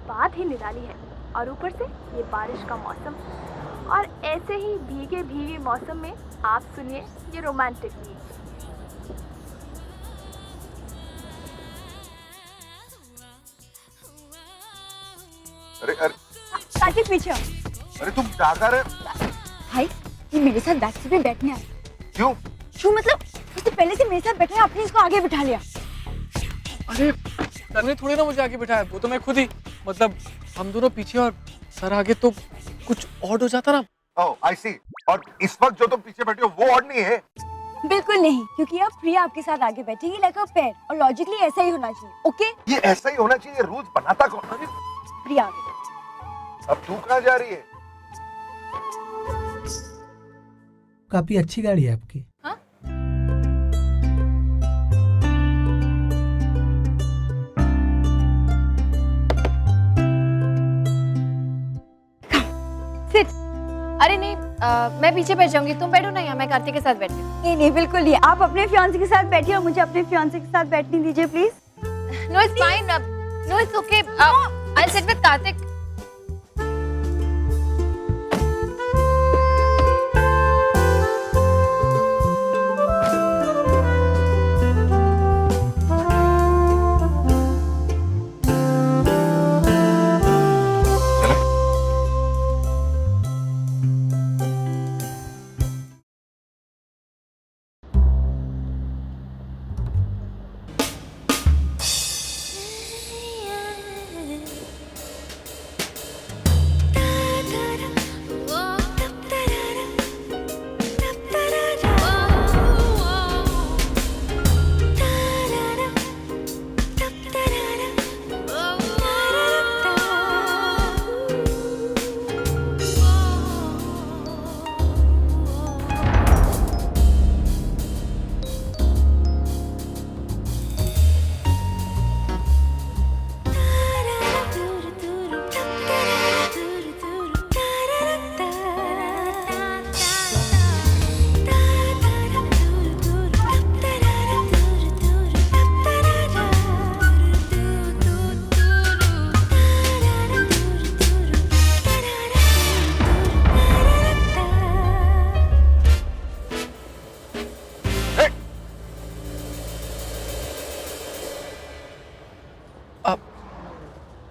बात ही निराली है। और ऊपर से ये बारिश का मौसम, और ऐसे ही भीगे भीगे मौसम में आप सुनिए ये रोमांटिक गीत। अरे अरे कार्तिक पीछे आओ। अरे तुम क्या कर रहे? भाई ये मेरे साथ बैक सीट पे बैठने आया। क्यों? क्यों मतलब उससे पहले से मेरे साथ बैठा है, आपने इसको आगे बिठा लिया। अरे सर ने थोड़ी ना मुझे आगे बिठाया, वो तो मैं खुद ही, मतलब हम दोनों पीछे और सर आगे तो कुछ और हो जाता ना। ओह आई सी। और इस वक्त जो तुम पीछे बैठे हो वो और नहीं है? बिल्कुल नहीं, क्योंकि अब प्रिया आपके साथ आगे बैठेगी लाइक अ पेयर, और लॉजिकली ऐसा ही होना चाहिए। ओके ये ऐसा ही होना चाहिए, रूल्स बनाता कौन? अरे प्रिया अब तू कहाँ जा रही है? काफी अच्छी गाड़ी है आपकी। हाँ? सिट। अरे नहीं, मैं पीछे बैठ जाऊंगी, तुम बैठो ना, यहाँ मैं कार्तिक के साथ बैठती हूँ। नहीं नहीं बिल्कुल नहीं, आप अपने फियांसे के साथ बैठिए और मुझे अपने फियांसे के साथ बैठने दीजिए please. No it's fine, no it's okay, I sit with Kartik.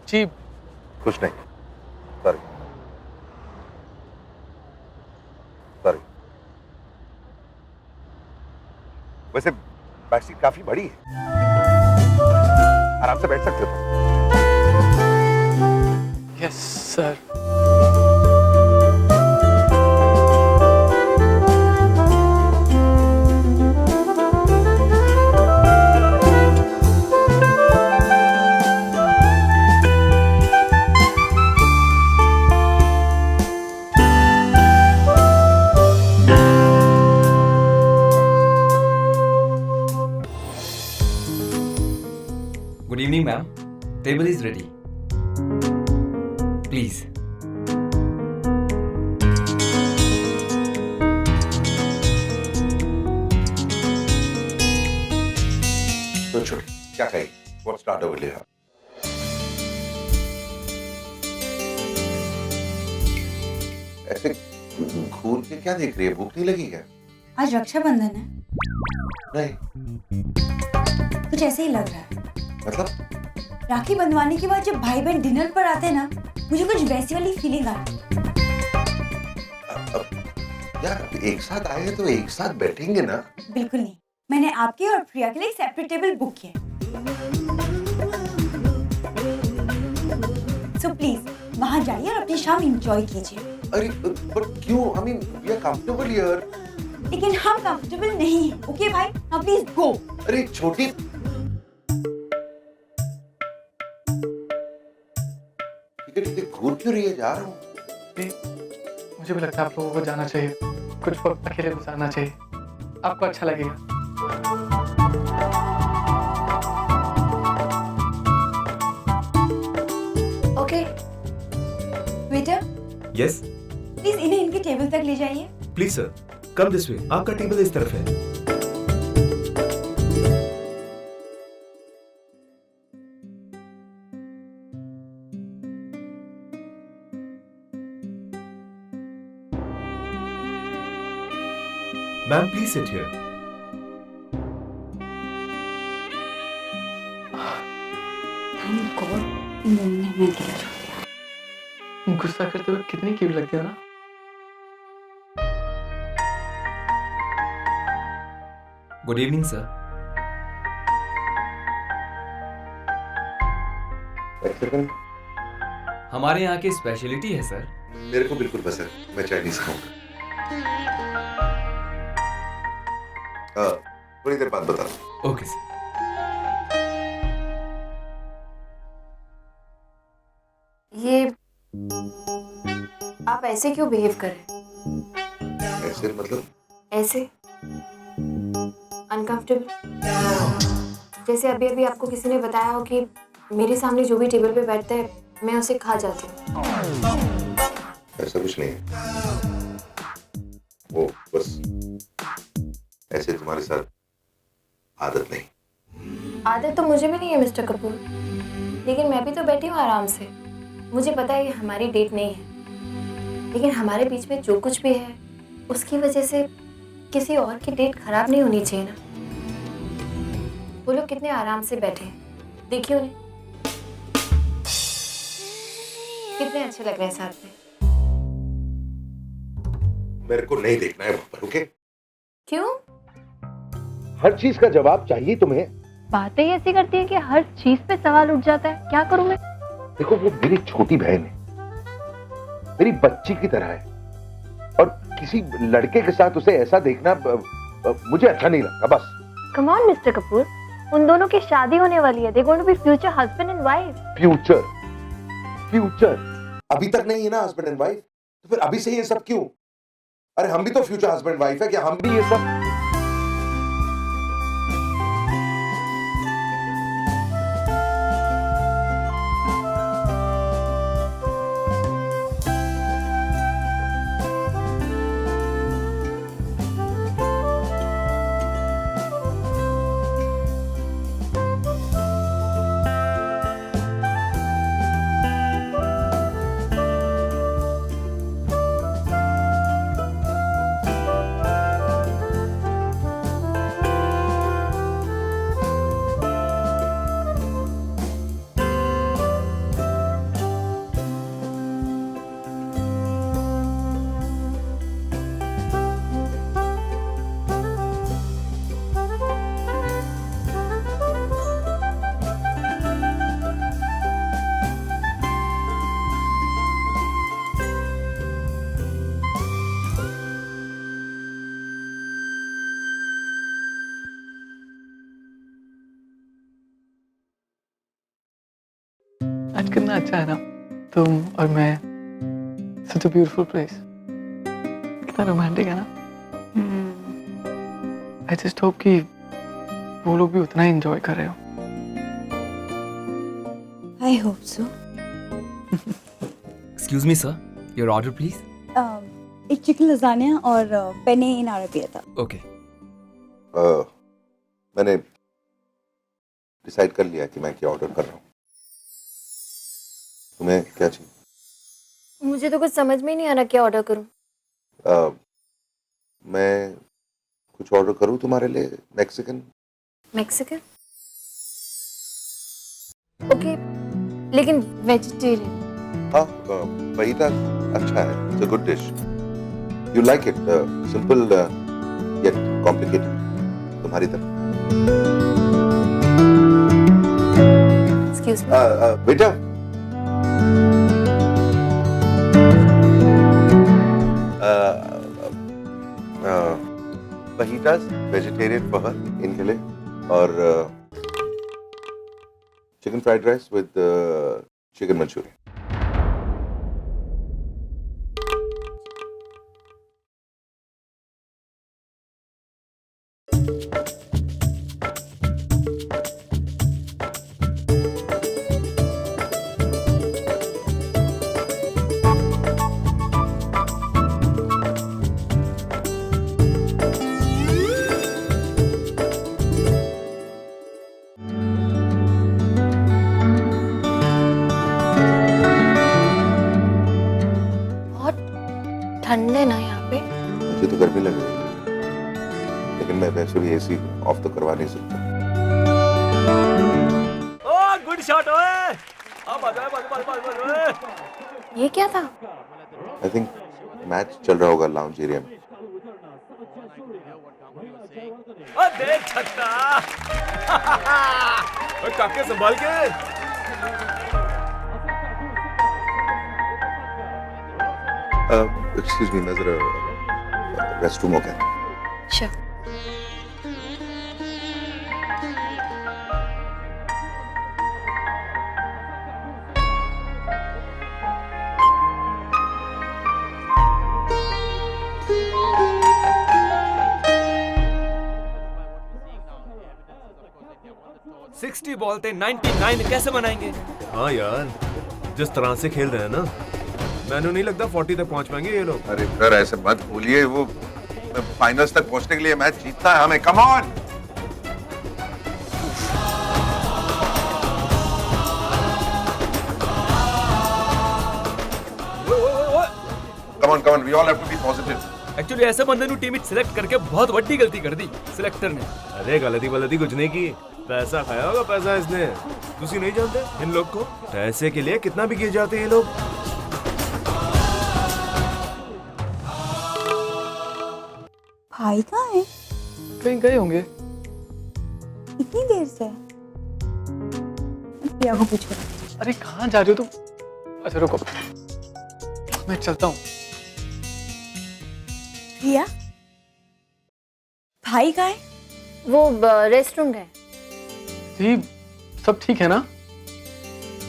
जी कुछ नहीं, सॉरी सॉरी। वैसे बैक सीट काफी बड़ी है, आराम से बैठ सकते हो तुम। Yes sir. Good evening, ma'am. Table is ready. Please. तो छोड़, क्या कहें? What's not over here? ऐसे घूर के क्या देख रही है? भूख नहीं लगी क्या? आज रक्षाबंधन है, नहीं, कुछ ऐसे ही लग रहा है। मतलब राखी बंधवाने के बाद जब भाई बहन डिनर पर आते हैं ना, मुझे कुछ वैसी वाली फीलिंग आती है। यार एक साथ आए हैं तो एक साथ बैठेंगे ना? बिल्कुल नहीं, मैंने आपके और प्रिया के लिए एक सेपरेट टेबल बुक किया है। सो प्लीज वहां जाइए और अपनी शाम एंजॉय कीजिए। अरे बट क्यों? I mean we are comfortable here. लेकिन हम कंफर्टेबल नहीं हैं, ओके भाई? Now please go. अरे छोटी, ठीक है, घूर क्यों रही है? जा रहा हूँ। मुझे भी लगता है आप लोगों को जाना चाहिए, कुछ वक्त अकेले गुजारना चाहिए, आपको अच्छा लगेगा। Okay waiter, Yes. प्लीज इन्हें इनके टेबल तक ले जाइए। Please, sir. Come this way. आपका टेबल इस तरफ है। Ma'am, please sit here. Thank God इन दोनों ने हमें अकेला छोड़ दिया। गुस्सा करते हुए कितनी क्यूट लगती हो ना। Good evening, sir. एक्चुअली हमारे यहाँ की स्पेशलिटी है सर। मेरे को बिल्कुल पसंद है, मैं चाइनीज खाऊंगा। थोड़ी देर बाद बता दो। Okay sir. ये आप ऐसे क्यों बिहेव कर रहे हैं? ऐसे मतलब ऐसे अनकंफर्टेबल, जैसे अभी अभी आपको किसी ने बताया हो कि मेरे सामने जो भी टेबल पे बैठता है मैं उसे खा जाती हूँ। ऐसा कुछ नहीं है, वो बस ऐसे तुम्हारे साथ आदत नहीं। आदत तो मुझे भी नहीं है मिस्टर कपूर, लेकिन मैं भी तो बैठी हूँ आराम से। मुझे पता है ये हमारी डेट नहीं है, लेकिन हमारे बीच में जो कुछ भी है उसकी वजह से किसी और की डेट खराब नहीं होनी चाहिए ना। वो लोग कितने आराम से बैठे हैं, देखिए उन्हें, कितने अच्छे लग रहे हैं साथ में। मेरे को नहीं देखना है वहां पर, ओके? क्यों? हर चीज का जवाब चाहिए तुम्हें। बातें ऐसी करती है कि हर चीज पे सवाल उठ जाता है। क्या करूं मैं? देखो, वो मेरी छोटी बहन है, मेरी बच्ची की तरह है, और किसी लड़के के साथ उसे ऐसा देखना मुझे अच्छा नहीं लगता। बस कम ऑन मिस्टर कपूर, उन दोनों की शादी होने वाली है। They going to be future husband and wife. Future future अभी तक नहीं है ना हस्बैंड एंड वाइफ, तो फिर अभी से ये सब क्यों? अरे हम भी तो फ्यूचर हस्बैंड वाइफ है, क्या हम भी ये सब? आज कितना अच्छा है ना तुम और मैं। सच अ ब्यूटीफुल प्लेस। कितना रोमांटिक है ना। आई जस्ट होप कि वो लोग भी उतना ही एंजॉय कर रहे हो। I hope so. Excuse me, sir. Your order, please. एक चिकन लजानिया और पेने इन अरेबियता। Okay. मैंने डिसाइड कर लिया कि मैं क्या ऑर्डर कर रहा हूँ। तुम्हें क्या चाहिए? मुझे तो कुछ समझ में ही नहीं आ रहा क्या ऑर्डर करूं। मैं कुछ ऑर्डर करूँ तुम्हारे लिए? मैक्सिकन? मैक्सिकन? ओके, लेकिन वेजिटेरियन। हाँ, फहीदा अच्छा है, it's a good dish. You like it? Simple yet complicated, तुम्हारी तरह। Excuse me. बेटा, fajitas vegetarian for her इनके लिए, और chicken fried rice with chicken manchurian. ठंड है ना यहाँ पे। मुझे तो गर्मी लग रही है। लेकिन मैं वैसे भी एसी ऑफ तो करवा नहीं सकता। ओ गुड शॉट ओए, अब आ जाए बस ओए। ये क्या था? आई थिंक मैच चल रहा होगा लाउंज एरिया में। ओ देख छक्का। ओए काके संभाल के। एक्सक्यूज मी, मैं जरा रेस्टरूम हो गया। Sure. सिक्सटी बॉल थे 99 कैसे बनाएंगे? हाँ यार, जिस तरह से खेल रहे हैं ना, मैंने नहीं लगता 40 तक पहुंच पाएंगे ये लोग। अरे सर ऐसे मत बोलिए, वो फाइनल्स तक पहुंचने के लिए मैच जीतना है हमें। Come on, come on, we all have to be positive. Actually ऐसे बंदे नु टीम सिलेक्ट करके बहुत बड़ी गलती कर दी सिलेक्टर ने। अरे गलती कुछ नहीं की, पैसा खाया होगा पैसा इसने। तुसी नहीं जानते इन लोग को? पैसे के लिए कितना भी गिर जाते हैं ये लोग। भाई कहाँ है? कहीं गए होंगे। इतनी देर से? प्रिया को पूछो। अरे कहाँ जा रही हो तुम? अच्छा रुको, मैं चलता हूँ। प्रिया, भाई कहाँ है? वो रेस्टरूम गए। जी, सब ठीक है ना?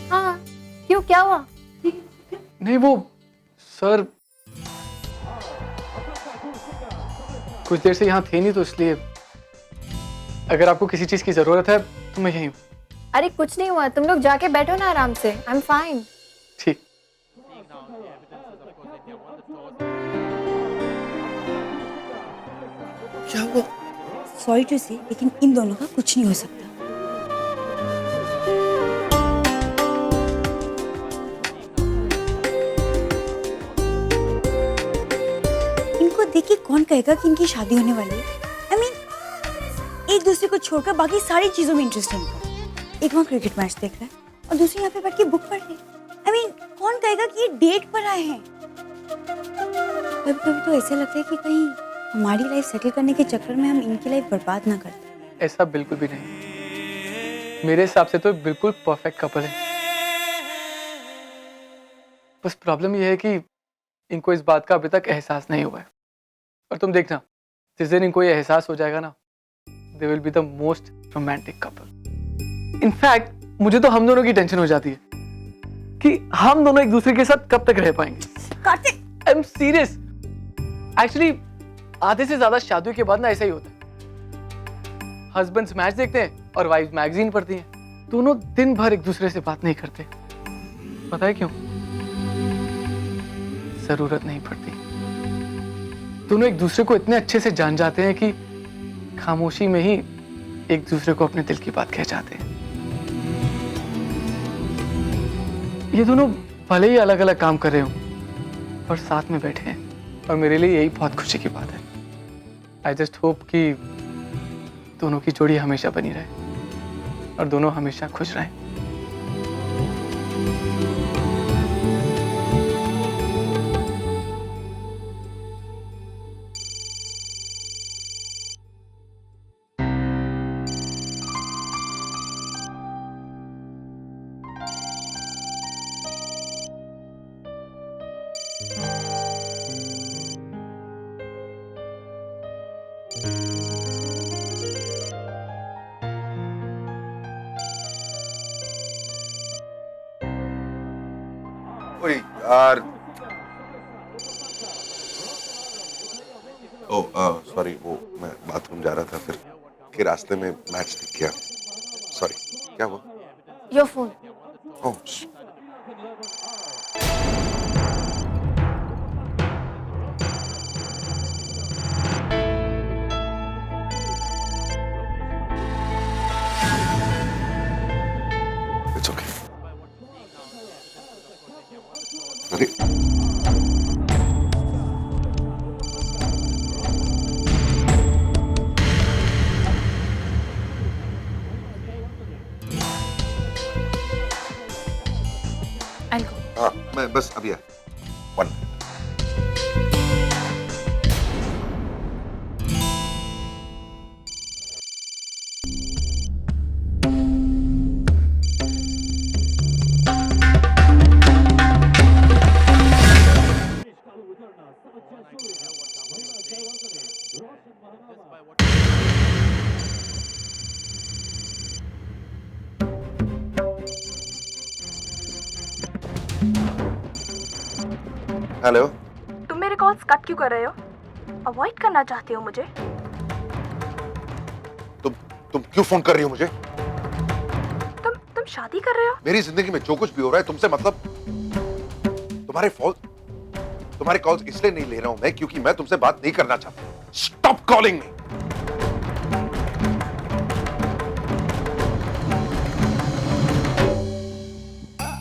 हाँ, क्यों क्या हुआ? नहीं वो सर कुछ देर से यहाँ थे नहीं तो इसलिए। अगर आपको किसी चीज की जरूरत है तो मैं यहीं हूँ। अरे कुछ नहीं हुआ, तुम लोग जाके बैठो ना आराम से। I am fine. ठीक। क्या हुआ? सॉरी टू से, लेकिन इन दोनों का कुछ नहीं हो सकता। इनको देखिए कौन कहेगा कि इनकी शादी होने वाली है? I mean, एक दूसरे को छोड़कर बाकी सारी चीजों में इंटरेस्ट है इनका। एक वहाँ क्रिकेट मैच देख रहा है और दूसरी यहाँ पे बैठ के बुक पढ़ रही है। I mean, कौन कहेगा कि ये डेट पर आए हैं? कभी कभी तो ऐसा लगता है कि कहीं हमारी लाइफ सेटल करने के चक्कर में हम इनकी लाइफ बर्बाद ना कर दें। ऐसा बिल्कुल भी नहीं। मेरे हिसाब से तो बिल्कुल परफेक्ट कपल है। बस प्रॉब्लम यह है कि इनको इस बात का अभी तक एहसास नहीं हुआ है। और तुम देखना, जिस दिन इनको ये एहसास हो जाएगा ना, they will be the most romantic couple. In fact मुझे तो हम दोनों की टेंशन हो जाती है कि हम दोनों एक दूसरे के साथ कब तक रह पाएंगे। Kartik, I am serious. Actually आधे से ज्यादा शादियों के बाद ना ऐसा ही होता है। हस्बैंड्स मैच देखते हैं और वाइफ मैगजीन पढ़ती हैं। दोनों दिन भर एक दूसरे से बात नहीं करते। पता है क्यों? जरूरत नहीं पड़ती। दोनों एक दूसरे को इतने अच्छे से जान जाते हैं कि खामोशी में ही एक दूसरे को अपने दिल की बात कह जाते हैं। ये दोनों भले ही अलग अलग काम कर रहे हों पर साथ में बैठे हैं और मेरे लिए यही बहुत खुशी की बात है। आई जस्ट होप कि दोनों की जोड़ी हमेशा बनी रहे और दोनों हमेशा खुश रहें। ओए यार, सॉरी, वो मैं बाथरूम जा रहा था, फिर के रास्ते में मैच दिख गया। सॉरी, क्या हुआ? Your phone. Oh, it's okay. अरे मैं बस अभी आया। 1 minute। हेलो। तुम मेरे कॉल्स कट क्यों कर रहे हो? अवॉइड करना चाहते हो मुझे? तुम क्यों फोन कर रही हो मुझे? तुम शादी कर रहे हो? मेरी जिंदगी में जो कुछ भी हो रहा है तुमसे मतलब तुम्हारे कॉल्स इसलिए नहीं ले रहा हूं मैं क्योंकि मैं तुमसे बात नहीं करना चाहता। Stop calling me.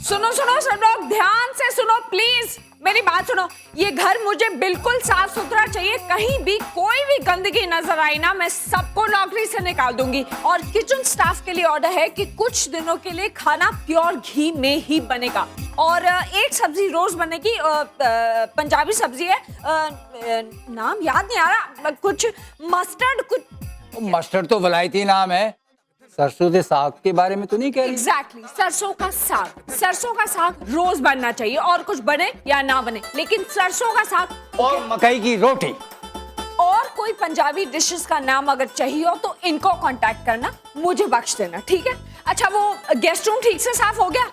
सुनो सुनो सब लोग ध्यान से सुनो प्लीज, मेरी बात सुनो। ये घर मुझे बिल्कुल साफ सुथरा चाहिए, कहीं भी कोई भी गंदगी नजर आई ना मैं सबको नौकरी से निकाल दूंगी। और किचन स्टाफ के लिए ऑर्डर है कि कुछ दिनों के लिए खाना प्योर घी में ही बनेगा और एक सब्जी रोज बनेगी, पंजाबी सब्जी है, नाम याद नहीं आ रहा, कुछ मस्टर्ड कुछ। मस्टर्ड तो वलायती नाम है, सरसों के साग के बारे में तो नहीं कह रही? एग्जैक्टली, सरसों का साग रोज बनना चाहिए और कुछ बने या ना बने, लेकिन सरसों का साग और मकई की रोटी। और कोई पंजाबी डिशेस का नाम अगर चाहिए हो तो इनको कांटेक्ट करना, मुझे बख्श देना, ठीक है? अच्छा, वो गेस्ट रूम ठीक से साफ हो गया?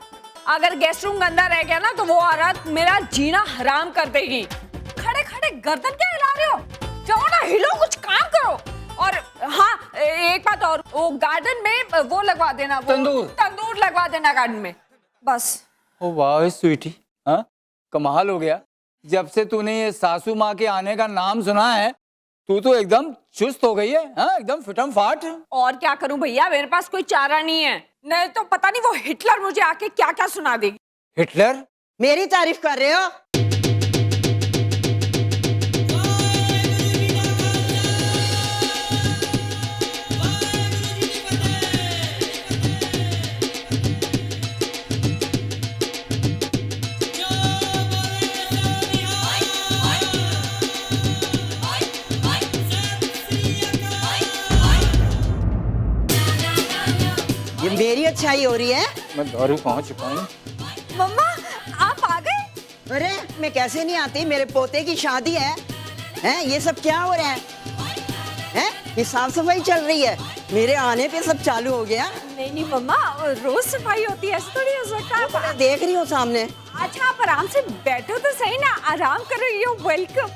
अगर गेस्ट रूम गंदा रह गया ना तो वो औरत मेरा जीना हराम कर देगी। खड़े खड़े गर्दन क्या हिला रहे हो? जाओ ना, हिलो, कुछ काम करो। और हाँ, एक बात और, वो गार्डन में वो लगवा देना, तंदूर लगवा देना गार्डन में, बस। ओ वाह स्वीटी, हाँ कमाल हो गया। जब से तूने ये सासू माँ के आने का नाम सुना है तू तो एकदम चुस्त हो गई है, हाँ एकदम फिटम फाट। और क्या करूं भैया, मेरे पास कोई चारा नहीं है, नहीं तो पता नहीं वो हिटलर मुझे आके क्या क्या सुना देगी। हिटलर? मेरी तारीफ कर रहे हो? ये मेरी अच्छाई हो रही है? मैं दारू पहुंच चुका हूँ। मम्मा आप आ गए? अरे मैं कैसे नहीं आती, मेरे पोते की शादी है। हैं ये सब क्या हो रहा है? हैं ये साफ सफाई चल रही है, मेरे आने पे सब चालू हो गया। नहीं नहीं मम्मा, रोज सफाई होती है, ऐसा थोड़ी हो सकता है। मैं देख रही हूँ सामने। अच्छा आप आराम से बैठो तो सही ना, आराम करो। You welcome.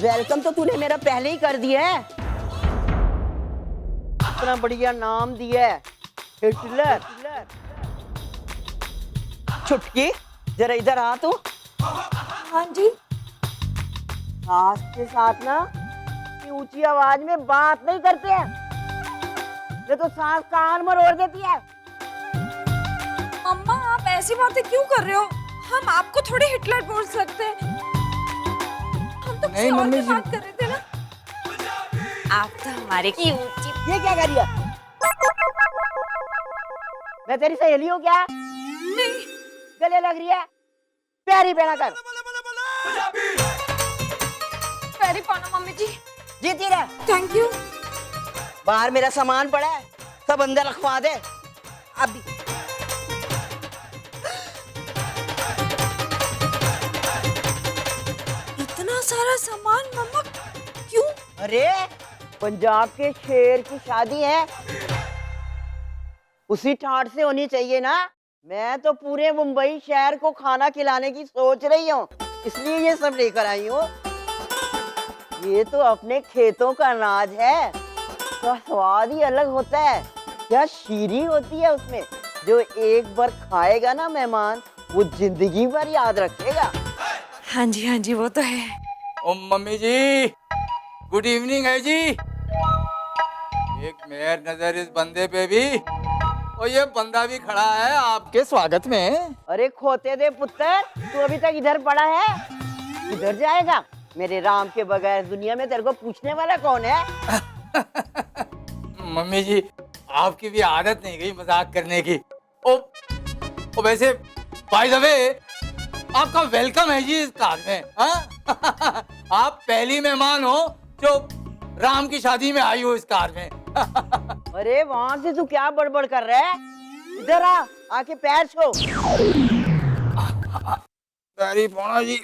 वेलकम तो तूने मेरा पहले ही कर दिया है। इतना बढ़िया नाम दिया है, हिटलर। छुटकी जरा इधर आ तू। हाँ जी। सास के साथ ना ऊंची आवाज में बात नहीं करते हैं, ये तो सास कान मरोड़ देती है। मम्मा आप ऐसी बातें क्यों कर रहे हो? हम आपको थोड़ी हिटलर बोल सकते हैं, हम तो किसी और की बात कर रहे थे ना। आप तो हमारे की ऊंची। ये क्या कर रही है? मैं तेरी सहेली हूँ क्या? नहीं। गले लग रही है, प्यारी पहना कर। प्यारी पाना मम्मी जी। जीती रह। Thank you. बाहर मेरा सामान पड़ा है, सब अंदर रखवा दे अभी। इतना सारा सामान मम्मा क्यों? अरे पंजाब के शेर की शादी है, उसी ठाट से होनी चाहिए ना। मैं तो पूरे मुंबई शहर को खाना खिलाने की सोच रही हूँ, इसलिए ये सब लेकर आई हूँ। ये तो अपने खेतों का अनाज है, तो स्वाद ही अलग होता है। क्या शीरी होती है उसमें, जो एक बार खाएगा ना मेहमान वो जिंदगी भर याद रखेगा। हाँ जी वो तो है। ओ मम्मी जी, गुड इवनिंग है जी। एक मेहर नजर इस बंदे पे भी, और ये बंदा भी खड़ा है आपके स्वागत में। अरे खोते दे पुत्र, तू अभी तक इधर पड़ा है, इधर जाएगा? मेरे राम के बगैर दुनिया में तेरे को पूछने वाला कौन है? मम्मी जी आपकी भी आदत नहीं गई मजाक करने की। ओ वैसे बाय द वे आपका वेलकम है जी इस कार में। हाँ? आप पहली मेहमान हो जो राम की शादी में आई हो इस कार में। अरे वहां से तू क्या बड़बड़ कर रहा है? इधर आ, आके पैर छो। पैरी पौना जी।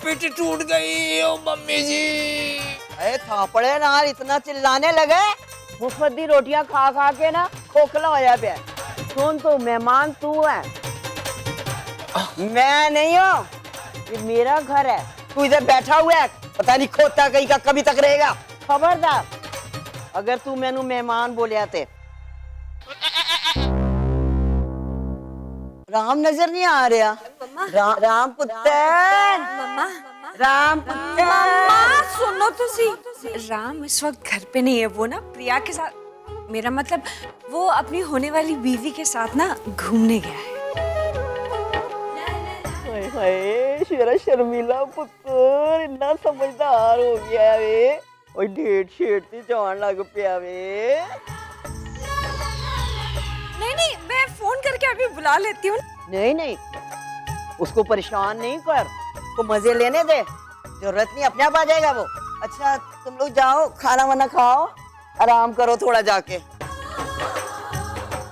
पिट टूट गई ओ मम्मी जी। अरे थापड़े ना इतना चिल्लाने लगे, मुफ्त दी रोटियां खा खा के ना खोखला होया पे। सुन तो मेहमान तू है, मैं नहीं हूँ, ये मेरा घर है। तू इधर बैठा हुआ है, पता नहीं खोता कहीं का कभी तक रहेगा। खबरदार अगर तू मैनू मेहमान बोलिया ते। राम नजर नहीं आ रहा? राम पुत्र, राम पुत्र। मम्मा सुनो तो सी, राम इस वक्त घर पे नहीं है, वो ना प्रिया के साथ, मेरा मतलब वो अपनी होने वाली बीवी के साथ ना घूमने गया है। हाय हाय शेरा शर्मिला पुत्र इतना समझदार हो गया वे। ओए डेट शेट ते जान लग पिया वे। नहीं नहीं, मैं फोन करके अभी बुला लेती हूँ। नहीं नहीं, उसको परेशान नहीं कर, उसको मजे लेने दे, जरूरत नहीं, अपने आप आ जाएगा वो। अच्छा तुम लोग जाओ, खाना वाना खाओ, आराम करो थोड़ा जाके।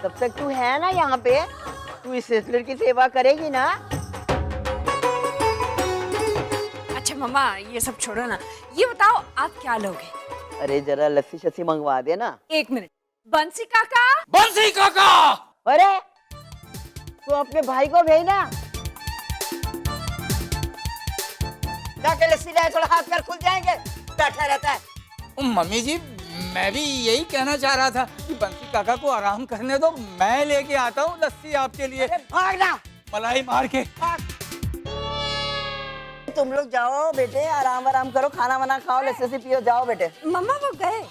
तब तक तू है ना यहाँ पे, तू इस सिस्टर की सेवा करेगी ना? अच्छा मम्मा ये सब छोड़ो ना, ये बताओ आप क्या लोगे? अरे जरा लस्सी शस्सी मंगवा दे ना। एक मिनट, बंसी काका। बंसी काका। अरे तू अपने भाई को भेजना, जाके लस्सी लाए, थोड़ा हाथ पैर खुल जाएंगे, बैठा रहता है। मम्मी जी मैं भी यही कहना चाह रहा था कि बंसी काका को आराम करने दो, मैं लेके आता हूँ लस्सी आपके लिए। भागना, मलाई मार के। तुम लोग जाओ बेटे, आराम करो, खाना वाना खाओ, लस्सी से पियो, जाओ बेटे। मम्मा वो गए,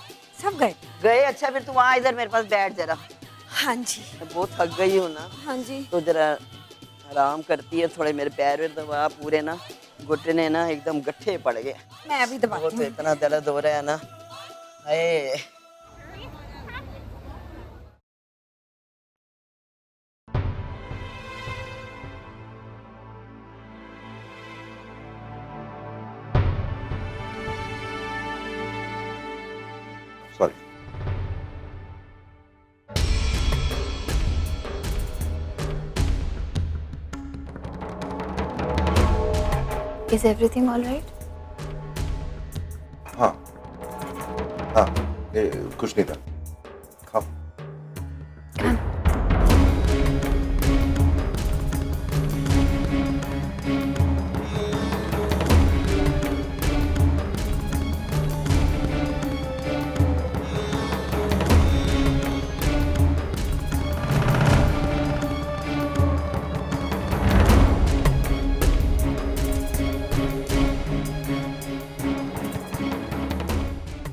सब गए। गए? अच्छा फिर तू आ इधर मेरे पास बैठ जरा। हाँ जी। बहुत थक गई हो ना? हाँ जी। तो जरा आराम करती है, थोड़े मेरे पैर में दबा, पूरे ना घुटने ना एकदम गट्ठे पड़ गए। मैं अभी दबाती हूँ। इतना दर्द हो रहा है ना, हाय। Sorry. Is everything all right? हाँ हाँ, कुछ नहीं था, खाओ।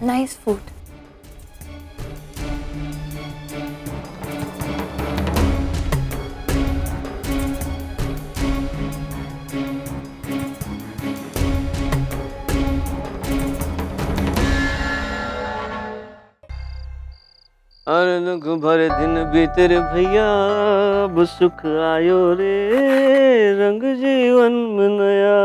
Nice food. अरे दुख भरे दिन बीते रे भैया, अब सुख आयो रे, रंग जीवन में नया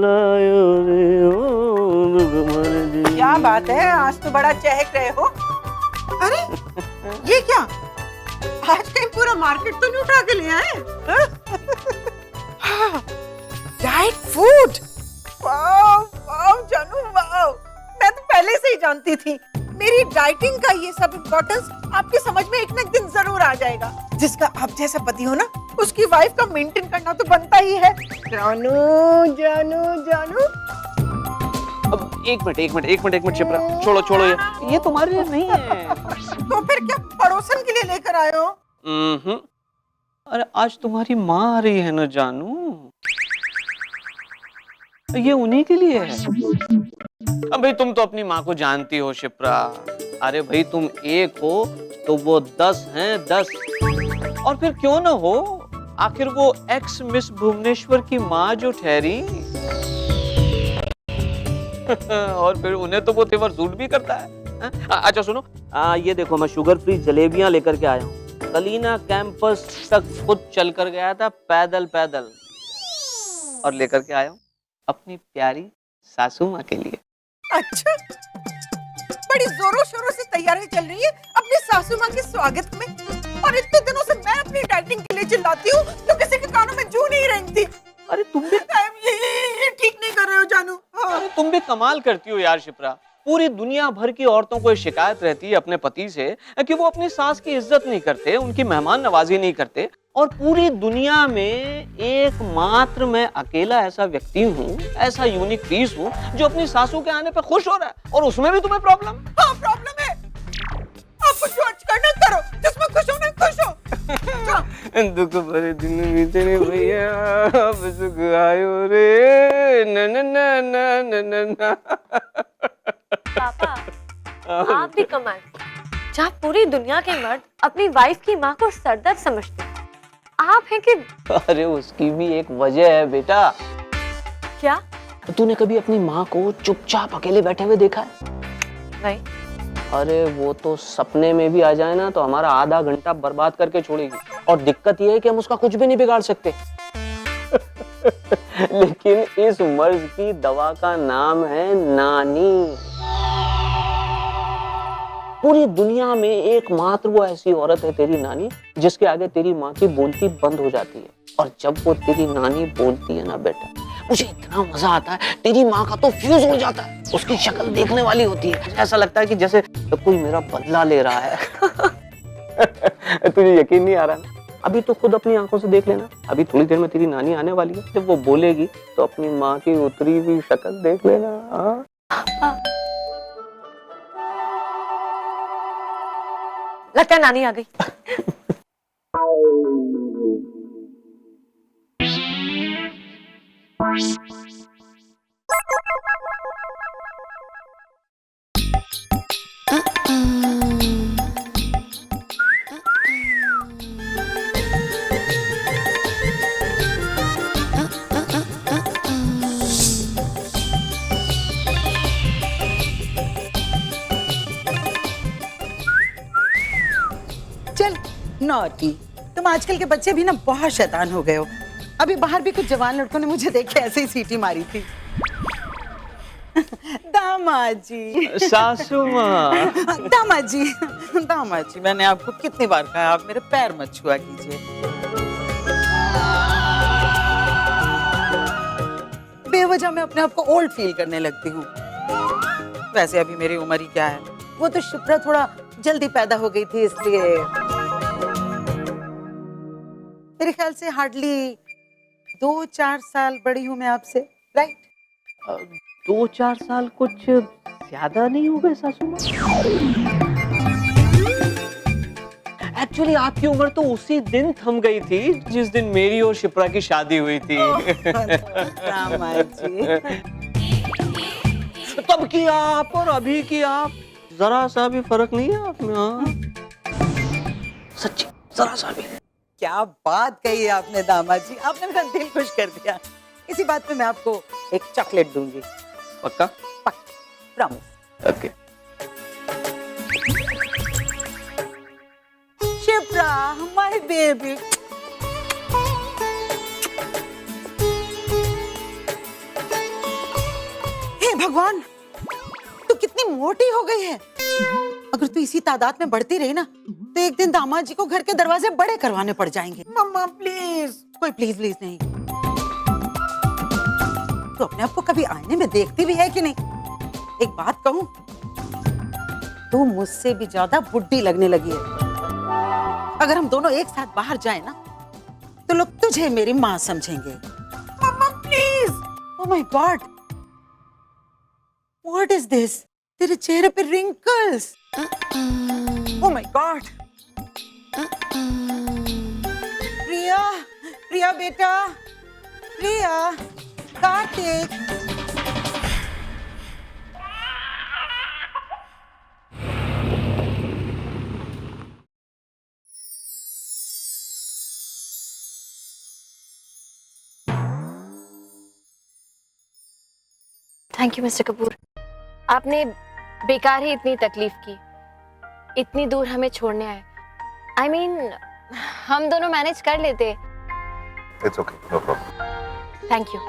लायो रे। ओ दुख भरे दिन। क्या बात है, आज तो बड़ा चहक रहे हो। अरे ये क्या, आज कहीं पूरा मार्केट तो नहीं उठा के ले आए? डाइट फूड, वाव वाव जानू वाव। मैं तो पहले से ही जानती थी मेरी डाइटिंग का ये सब इम्पोर्टेंस आपके समझ में एक न एक दिन जरूर आ जाएगा। जिसका आप जैसा पति हो ना, उसकी वाइफ का मेंटेन करना तो बनता ही है। जानू जानू जानू। अब एक मिनट शिप्रा, छोड़ो ये तुम्हारे लिए नहीं है। तो फिर क्या पड़ोसन के लिए लेकर आए हो? अरे आज तुम्हारी माँ आ रही है ना जानू, ये उन्हीं के लिए है। अब भाई तुम तो अपनी माँ को जानती हो शिप्रा, अरे भाई तुम एक हो तो वो 10 हैं 10, और फिर क्यों ना हो, आखिर वो एक्स मिस भुवनेश्वर की माँ जो ठहरी। और फिर उन्हें तो वो तेवर सूट भी करता है। अच्छा सुनो, ये देखो मैं शुगर फ्री जलेबियां लेकर के आया हूँ, कलीना कैंपस तक खुद चल कर गया था, पैदल पैदल, और लेकर के आया हूँ अपनी प्यारी सासू माँ के लिए। अच्छा, बड़ी जोरों शोरों से तैयारी चल रही है अपनी सासू माँ के स्वागत में, और इतने दिनों से मैं अपनी डाइटिंग के लिए चिल्लाती हूँ तो किसी के कानों में जू नहीं रेंगती। अरे तुम भी ये ठीक नहीं कर रहे हो जानू। हाँ। अरे तुम भी कमाल करती हो यार शिप्रा। पूरी दुनिया भर की औरतों को शिकायत रहती है अपने पति से कि वो अपनी सास की इज्जत नहीं करते, उनकी मेहमान नवाजी नहीं करते, और पूरी दुनिया में एकमात्र मैं अकेला ऐसा व्यक्ति हूँ, ऐसा यूनिक पीस हूँ जो अपनी सासू के आने पे खुश हो रहा है, और उसमें भी तुम्हें प्रॉब्लम? हाँ प्रॉब्लम है। आप कुछ जज करना करो, जिसमें खुश हो ना खुश हो। दुख भरे दिन बीते रे भैया, अब सुख आयो रे, न न न न न न। पापा, आप भी कमाल। जहाँ पूरी दुनिया के मर्द अपनी वाइफ की माँ को सरदर्द समझते, आप हैं कि? अरे उसकी भी एक वजह है बेटा। क्या? तूने कभी अपनी माँ को चुपचाप अकेले बैठे हुए देखा है? नहीं। अरे वो तो सपने में भी आ जाए ना तो हमारा आधा घंटा बर्बाद करके छोड़ेगी, और दिक्कत ये है कि हम उसका कुछ भी नहीं बिगाड़ सकते। लेकिन इस मर्ज की दवा का नाम है नानी। पूरी दुनिया में एकमात्र वो ऐसी औरत है तेरी नानी, जिसके आगे तेरी माँ की बोलती बंद हो जाती है, और जब वो तेरी नानी बोलती है ना बेटा, मुझे इतना मजा आता है, तेरी माँ का तो फ्यूज हो जाता है। उसकी शक्ल देखने वाली होती है, ऐसा लगता है कि जैसे तो कोई मेरा बदला ले रहा है। तुझे यकीन नहीं आ रहा ना? अभी तो खुद अपनी आंखों से देख लेना, अभी थोड़ी देर में तेरी नानी आने वाली है, जब वो बोलेगी तो अपनी माँ की उतरी हुई शक्ल देख लेना। हाँ? लगता है नानी आ गई। चल नॉटी, तुम आजकल के बच्चे भी ना बहुत शैतान हो गए हो। अभी बाहर भी कुछ जवान लड़कों ने मुझे देख के ऐसे ही सीटी मारी थी। दामाद जी। सासू माँ। दामाद जी, दामाद जी, मैंने आपको कितनी बार कहा आप मेरे पैर मत छुआ कीजिए। बेवजह मैं अपने आप को ओल्ड फील करने लगती हूँ। वैसे अभी मेरी उम्र ही क्या है, वो तो शिप्रा थोड़ा जल्दी पैदा हो गई थी, इसलिए मेरे ख्याल से हार्डली 2-4 साल बड़ी हूँ मैं आपसे, राइट? 2-4 साल कुछ ज्यादा नहीं हो गए सासू माँ? एक्चुअली आपकी उम्र तो उसी दिन थम गई थी जिस दिन मेरी और शिप्रा की शादी हुई थी। तब की आप और अभी की आप, जरा सा भी फर्क नहीं है आप में? हाँ सच्ची, जरा सा भी। क्या बात कही है आपने दामाद जी, आपने मेरा दिल खुश कर दिया। इसी बात पे मैं आपको एक चॉकलेट दूंगी। पक्का? पक्का, promise. Okay. Shipra, my baby. हे भगवान, तू कितनी मोटी हो गई है। अगर तू इसी तादाद में बढ़ती रही ना तो एक दिन दामाद जी को घर के दरवाजे बड़े करवाने पड़ जाएंगे। मम्मा प्लीज। कोई प्लीज प्लीज नहीं। तू अपने आप को कभी आईने में देखती भी है कि नहीं? एक बात कहूं, तू मुझसे भी ज्यादा बुड्ढी लगने लगी है। अगर हम दोनों एक साथ बाहर जाएं ना तो लोग तुझे मेरी माँ समझेंगे। Mamma please. Oh my God, what is this? तेरे चेहरे पे wrinkles. Oh my God. Priya, Priya बेटा, Priya, Kartik. Thank you mister Kapoor, आपने बेकार ही इतनी तकलीफ की, इतनी दूर हमें छोड़ने आए। I mean, हम दोनों मैनेज कर लेते। It's okay, no problem. Thank you.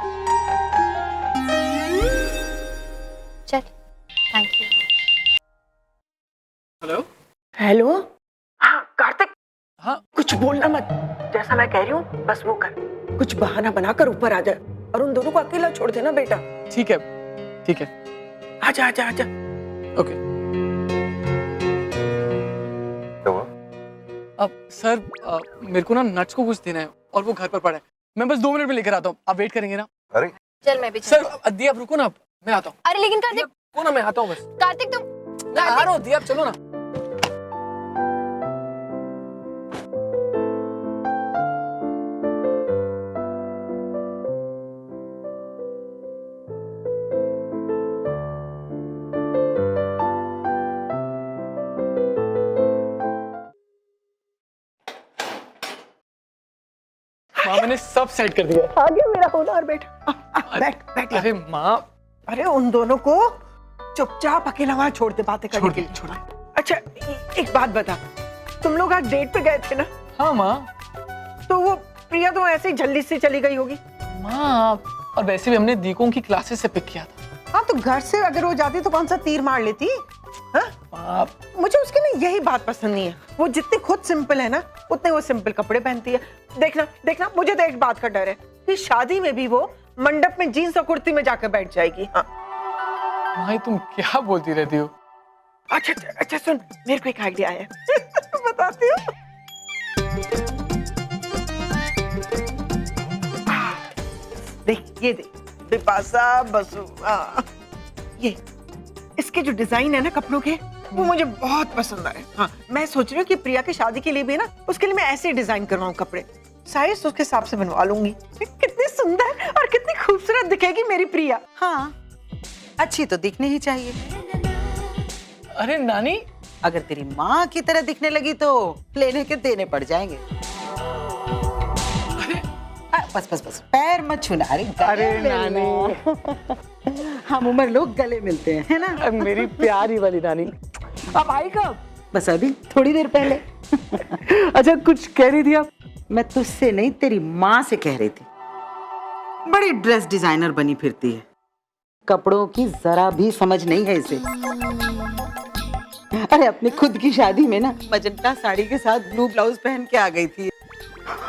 चल, थैंक यू। Hello hello. हाँ कार्तिक, हाँ कुछ बोलना मत, जैसा मैं कह रही हूँ बस वो कर। कुछ बहाना बनाकर ऊपर आ जाए और उन दोनों को अकेला छोड़ देना बेटा। ठीक है ठीक है। आजा आजा आजा। ओके। अब सर मेरे को ना नट्स को कुछ देना है और वो घर पर पड़ा है। मैं बस 2 मिनट में लेकर आता हूँ, आप वेट करेंगे ना? अरे चल मैं भी सर दिया, आप रुको ना, मैं आता हूँ। अरे लेकिन कार्तिक, रुको ना, मैं आता हूँ बस। कार्तिक तुम मैं आ रहा हूँ, दिया आप चलो ना। माँ मैंने सब सेट कर दिया। आ गया मेरा होनहार बेटा। बैठ बैठ। अरे माँ, अरे उन दोनों को चुपचाप अकेला वहां छोड़ दे, बातें करने के लिए। छोड़। अच्छा एक बात बता, तुम लोग आज डेट पे गए थे ना? हाँ माँ। तो वो प्रिया तो ऐसे ही जल्दी से चली गई होगी। माँ और वैसे भी हमने दीकों की क्लासेस से पिक किया था। हाँ तो घर से अगर वो जाती तो कौन सा तीर मार लेती? हाँ? मुझे उसकी ना यही बात पसंद नहीं है, वो जितनी खुद सिंपल है ना उतने वो सिंपल कपड़े पहनती है। देखना देखना, मुझे तो एक बात का डर है कि शादी में भी वो मंडप में जीन्स और कुर्ती में जाकर बैठ जाएगी। हाँ माँ तुम क्या बोलती रहती हो? अच्छा अच्छा सुन, मेरे को एक आइडिया है बताती हूँ। देख ये देख, बिपाशा बसु, ये इसके जो डिजाइन है ना कपड़ों के, वो मुझे बहुत पसंद आए। हाँ मैं सोच रही हूँ कि प्रिया की शादी के लिए भी ना उसके लिए मैं ऐसे डिजाइन करवाऊँ कपड़े, साइज उसके हिसाब से बनवा लूंगी। कितनी सुंदर और कितनी खूबसूरत दिखेगी मेरी प्रिया। हाँ अच्छी तो दिखनी ही चाहिए। अरे नानी, अगर तेरी माँ की तरह दिखने लगी तो लेने के देने पड़ जाएंगे। बस बस बस पैर मत छूना। अरे नानी हम उम्र लोग गले मिलते हैं, है ना? मेरी प्यारी वाली नानी। अब आई कब? बस अभी थोड़ी देर पहले। अच्छा कुछ कह रही थी आप? मैं तुझसे नहीं तेरी माँ से कह रही थी। बड़ी ड्रेस डिजाइनर बनी फिरती है, कपड़ों की जरा भी समझ नहीं है इसे। अरे अपनी खुद की शादी में ना मजंटा साड़ी के साथ ब्लू ब्लाउज पहन के आ गई थी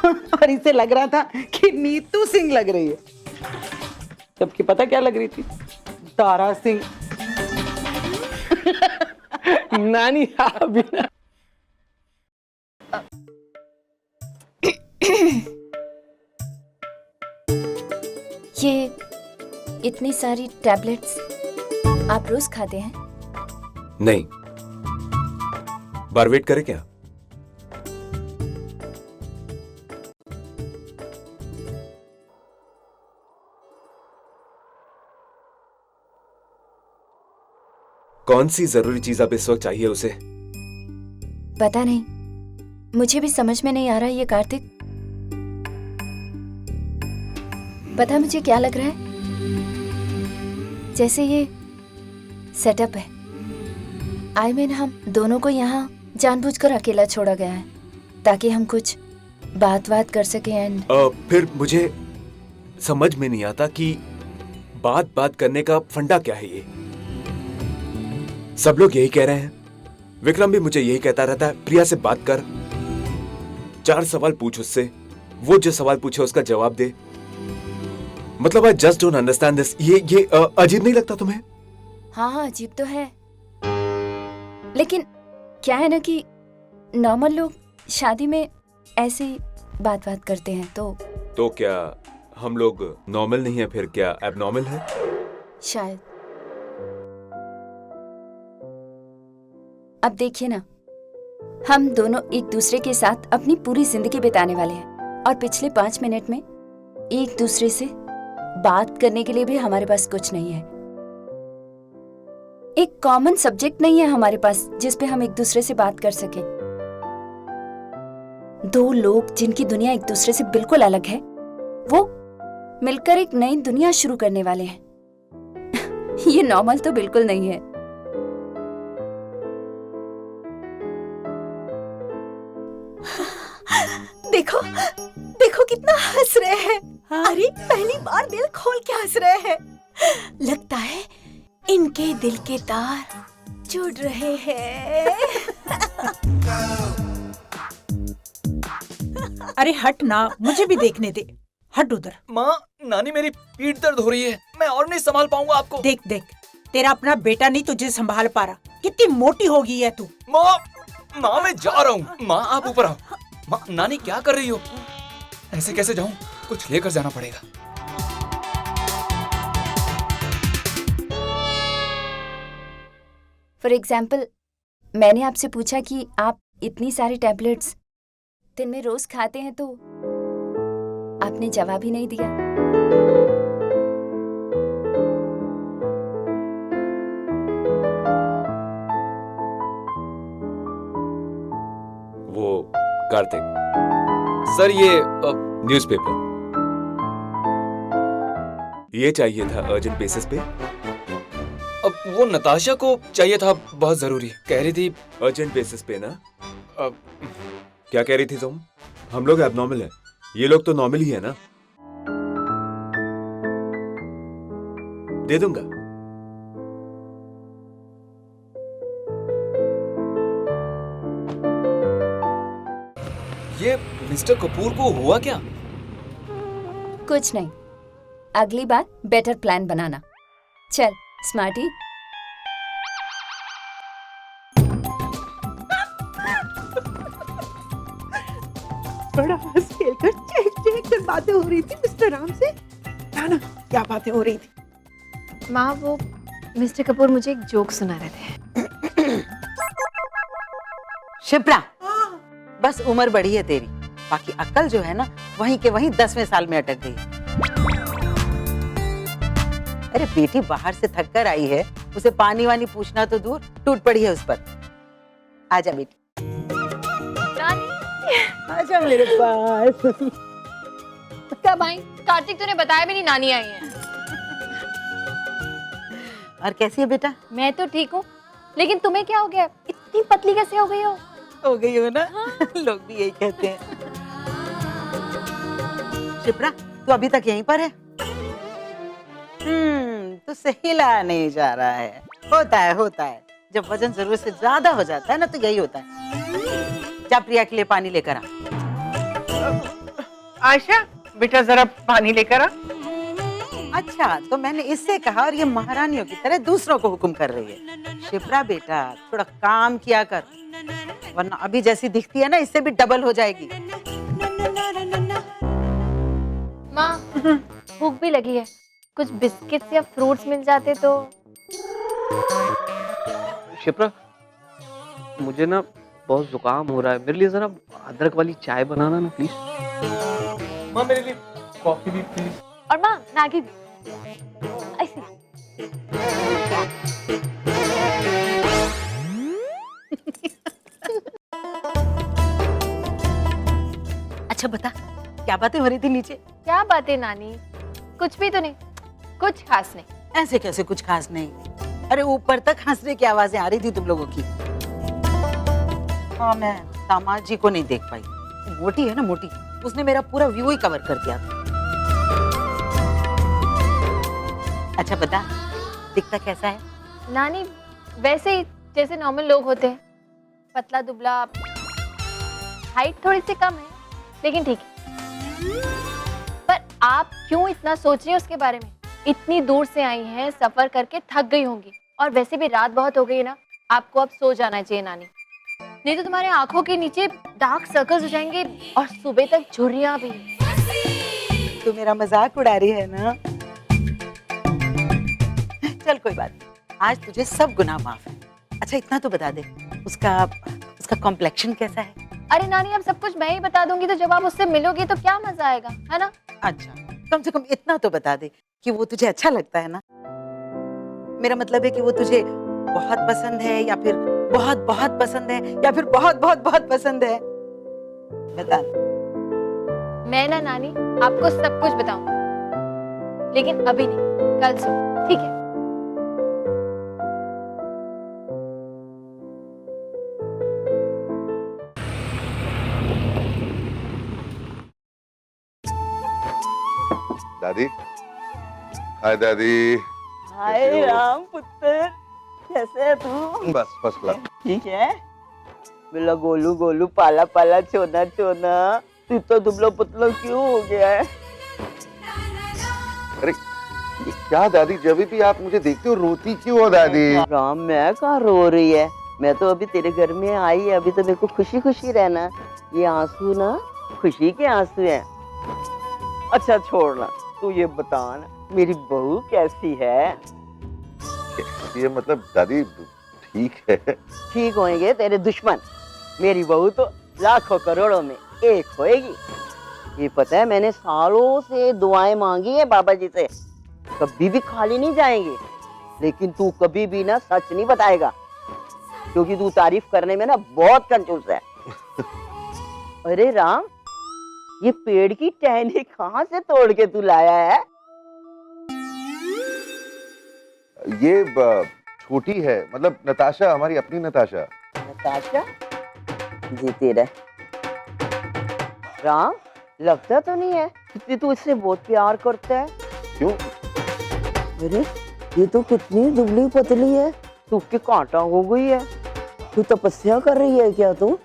और इसे लग रहा था कि नीतू सिंह लग रही है, जबकि पता क्या लग रही थी? तारा सिंह। नानी अभी ना ये इतनी सारी टैबलेट्स आप रोज खाते हैं? नहीं, बार वेट करे क्या? कौन सी जरूरी चीज अब इस वक्त चाहिए उसे? पता नहीं, मुझे भी समझ में नहीं आ रहा ये कार्तिक। पता मुझे क्या लग रहा है? जैसे ये सेटअप है। आई मीन हम दोनों को यहाँ जानबूझकर अकेला छोड़ा गया है ताकि हम कुछ बात कर सकें। एंड फिर मुझे समझ में नहीं आता कि बात करने का फंडा क्या है। ये सब लोग यही कह रहे हैं, विक्रम भी मुझे यही कहता रहता है, प्रिया से बात कर, 4 सवाल पूछ उससे, वो जो सवाल पूछे उसका जवाब दे। मतलब I just don't understand this. ये अजीब नहीं लगता तुम्हें? हाँ अजीब तो है, लेकिन क्या है ना कि नॉर्मल लोग शादी में ऐसे ही बात करते हैं। तो क्या हम लोग नॉर्मल नहीं है? फिर क्या एबनॉर्मल है? शायद। अब देखिए ना, हम दोनों एक दूसरे के साथ अपनी पूरी जिंदगी बिताने वाले हैं और पिछले 5 मिनट में एक दूसरे से बात करने के लिए भी हमारे पास कुछ नहीं है। एक कॉमन सब्जेक्ट नहीं है हमारे पास जिस पे हम एक दूसरे से बात कर सके। 2 लोग जिनकी दुनिया एक दूसरे से बिल्कुल अलग है, वो मिलकर एक नई दुनिया शुरू करने वाले हैं। ये नॉर्मल तो बिल्कुल नहीं है। रहे हैं? अरे पहली बार दिल खोल के हंस रहे हैं। लगता है इनके दिल के तार जुड़ रहे हैं। अरे हट ना, मुझे भी देखने दे। हट उधर। माँ, नानी मेरी पीठ दर्द हो रही है, मैं और नहीं संभाल पाऊंगा आपको। देख देख, तेरा अपना बेटा नहीं तुझे संभाल पा रहा। कितनी मोटी हो गई है तू। माँ, माँ मैं जा रहा हूँ। माँ आप ऊपर आओ। माँ, नानी क्या कर रही हो? ऐसे कैसे जाऊँ? कुछ लेकर जाना पड़ेगा। फॉर एग्जाम्पल, मैंने आपसे पूछा कि आप इतनी सारी टैबलेट्स दिन में रोज खाते हैं, तो आपने जवाब ही नहीं दिया। वो कार्तिक सर, ये न्यूज़पेपर ये चाहिए था अर्जेंट बेसिस पे। अब वो नताशा को चाहिए था, बहुत जरूरी कह रही थी। अर्जेंट बेसिस पे ना? क्या कह रही थी तुम? हम लोग एबनॉर्मल है, ये लोग तो नॉर्मल ही है ना। दे दूंगा। ये मिस्टर कपूर को हुआ क्या? कुछ नहीं, अगली बार बेटर प्लान बनाना। चल स्मार्टी। बड़ा हंस खेल कर चेक कर बातें हो रही थी मिस्टर राम से। ना क्या बातें हो रही थी? माँ, वो मिस्टर कपूर मुझे एक जोक सुना रहे थे। शिप्रा, बस उम्र बढ़ी है तेरी, बाकी अक्ल जो है ना वहीं के वहीं 10वें साल में अटक गई। अरे बेटी बाहर से थक कर आई है, उसे पानी वानी पूछना तो दूर, टूट पड़ी है उस पर। आजा बेटी, आजा मेरे पास। कब आई? कार्तिक तूने बताया भी नहीं नानी आई है। और कैसी है बेटा? मैं तो ठीक हूँ, लेकिन तुम्हें क्या हो गया? इतनी पतली कैसे हो गई हो? हो गई हो ना? हाँ। लोग भी यही कहते हैं। शिप्रा, तू अभी तक यहीं पर है? तो सही ला नहीं जा रहा है। होता है जब वजन जरूरत से ज्यादा हो जाता है ना, तो यही होता है। जा प्रिया के लिए पानी लेकर आ। आयशा बेटा जरा पानी लेकर आ। अच्छा, तो मैंने इससे कहा और ये महारानियों की तरह दूसरों को हुक्म कर रही है। शिप्रा बेटा, थोड़ा काम किया कर, वरना अभी जैसी दिखती है ना, इससे भी डबल हो जाएगी। माँ, भूख भी लगी है, कुछ बिस्किट्स या फ्रूट्स मिल जाते तो। शिप्रा, मुझे ना बहुत जुकाम हो रहा है, मेरे लिए जरा अदरक वाली चाय बनाना ना प्लीज। माँ मेरे लिए कॉफी भी प्लीज। और माँ मैगी भी। ऐसे। अच्छा बता, क्या बातें हो रही थी नीचे? क्या बातें नानी? कुछ भी तो नहीं, कुछ खास नहीं। ऐसे कैसे कुछ खास नहीं? अरे ऊपर तक हंसने की आवाजें आ रही थी तुम लोगों की। हाँ, मैं दामाद जी को नहीं देख पाई। मोटी है ना, मोटी, उसने मेरा पूरा व्यू ही कवर कर दिया था। अच्छा बता, दिखता कैसा है? नानी वैसे ही जैसे नॉर्मल लोग होते हैं, पतला दुबला, हाइट थोड़ी सी कम है लेकिन ठीक है। पर आप क्यों इतना सोच रही हैं उसके बारे में? इतनी दूर से आई हैं, सफर करके थक गई होंगी, और वैसे भी रात बहुत हो गई है ना, आपको अब सो जाना चाहिए नानी, नहीं तो तुम्हारे आंखों के नीचे डार्क सर्कल्स हो जाएंगे और सुबह तक झुर्रियां भी। तू मेरा मजाक उड़ा रही है ना? चल कोई बात नहीं, आज तुझे सब गुनाह माफ है। अच्छा इतना तो बता दे, उसका कॉम्प्लेक्शन कैसा है? अरे नानी, अब सब कुछ मैं ही बता दूंगी तो जब आप उससे मिलोगी तो क्या मजा आएगा, है ना? अच्छा, कम से कम इतना तो बता दे कि वो तुझे अच्छा लगता है ना? मेरा मतलब है कि वो तुझे बहुत पसंद है, या फिर बहुत बहुत पसंद है, या फिर बहुत बहुत बहुत पसंद है। बता। मैं ना नानी आपको सब कुछ बताऊंगी, लेकिन अभी नहीं, कल सुबह, ठीक है? हाय दादी। हाय राम पुत्र, कैसे है तू? बस फर्स्ट क्लास। ठीक है। मेरा गोलू गोलू पाला पाला चोना चोना, तू तो दुबला पतला क्यों हो गया है? अरे क्या दादी, जब भी आप मुझे देखते हो रोती क्यों हो दादी? राम मैं कहाँ रो रही है, मैं तो अभी तेरे घर में आई है, अभी तो मेरे को खुशी खुशी रहना। ये आंसू ना खुशी के आंसू हैं। अच्छा छोड़ना, तू ये बता ना मेरी बहू कैसी है? ये मतलब दादी ठीक है। ठीक होंगे तेरे दुश्मन, मेरी बहू तो लाखों करोड़ों में एक होएगी। ये पता है मैंने सालों से दुआएं मांगी है बाबा जी से, कभी भी खाली नहीं जाएंगे। लेकिन तू कभी भी ना सच नहीं बताएगा, क्योंकि तू तारीफ करने में ना बहुत कंजूस है। अरे राम, ये पेड़ की टहनी कहाँ से तोड़ के तू लाया है? ये छोटी है, मतलब नताशा, हमारी अपनी नताशा। नताशा जीती रहे। राम लगता तो नहीं है कि तू इससे बहुत प्यार करता है। क्यों? अरे ये तो कितनी दुबली पतली है, सूख के कांटा हो गई है। तू तपस्या कर रही है क्या? तू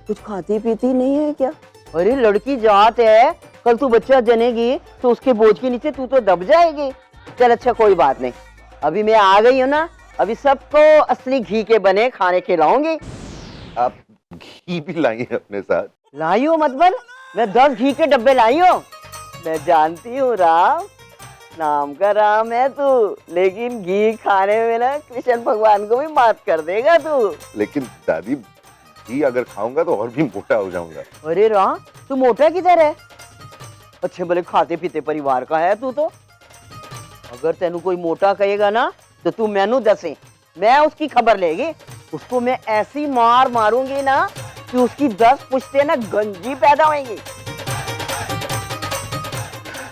कुछ खाती पीती नहीं है क्या? अरे लड़की जात है, कल तू बच्चा जनेगी तो उसके बोझ के नीचे तू तो दब जाएगी। चल अच्छा कोई बात नहीं, अभी मैं आ गई हूँ ना, अभी सबको असली घी के बने खाने खिलाऊंगी। आप घी भी लाई है अपने साथ? लाई हो मतलब मैं 10 घी के डब्बे लाई हूँ। मैं जानती हूँ राम, नाम का राम है तू, लेकिन घी खाने में ना कृष्ण भगवान को भी मात कर देगा तू। लेकिन दादी घी अगर खाऊंगा तो और भी मोटा हो जाऊंगा। अरे राम तू मोटा किधर है? अच्छे भले खाते पीते परिवार का है तू तो। अगर तेनू कोई मोटा कहेगा ना तो तू मैनू दसे, मैं उसकी खबर लेगी। उसको मैं ऐसी मार मारूंगी ना कि उसकी 10 पुश्ते ना गंजी पैदा होंगी।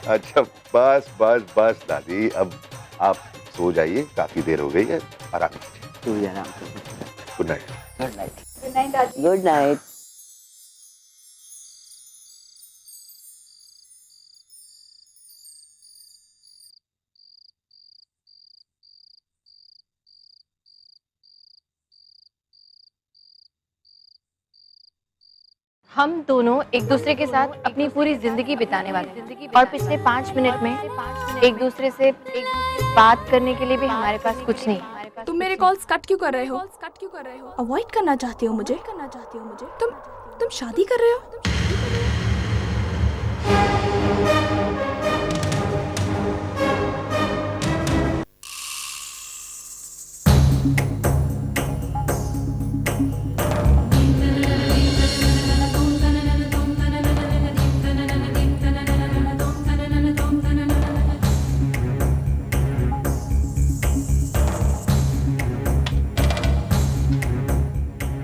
अच्छा बस बस बस दादी, अब आप सो जाइए, काफी देर हो गई है, आराम कीजिए। तू भी आराम कर। Good night. Good night. Good night दादी। Good night. हम दोनों एक दूसरे के साथ अपनी पूरी जिंदगी बिताने वाले हैं और पिछले 5 मिनट में एक दूसरे से बात करने के लिए भी हमारे पास कुछ नहीं। तुम मेरे कॉल्स कट क्यों कर रहे हो? अवॉइड करना चाहती हो मुझे? तुम शादी कर रहे हो?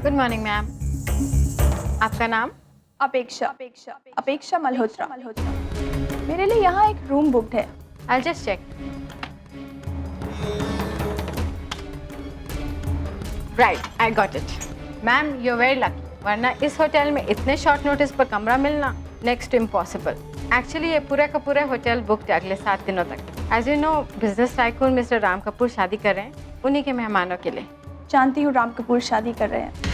गुड मॉर्निंग मैम, आपका नाम? अपेक्षा। अपेक्षा मल्होत्रा। मेरे लिए यहाँ एक रूम बुक्ड है। I'll just check. Right, I got it. Ma'am you're very lucky. वरना इस होटल में इतने शॉर्ट नोटिस पर कमरा मिलना नेक्स्ट इम्पॉसिबल। एक्चुअली ये पूरा का पूरा होटल बुक्ड है अगले 7 दिनों तक। As you know business tycoon mister Ram Kapoor शादी कर रहे हैं, उन्हीं के मेहमानों के लिए। जानती हूँ राम कपूर शादी कर रहे हैं,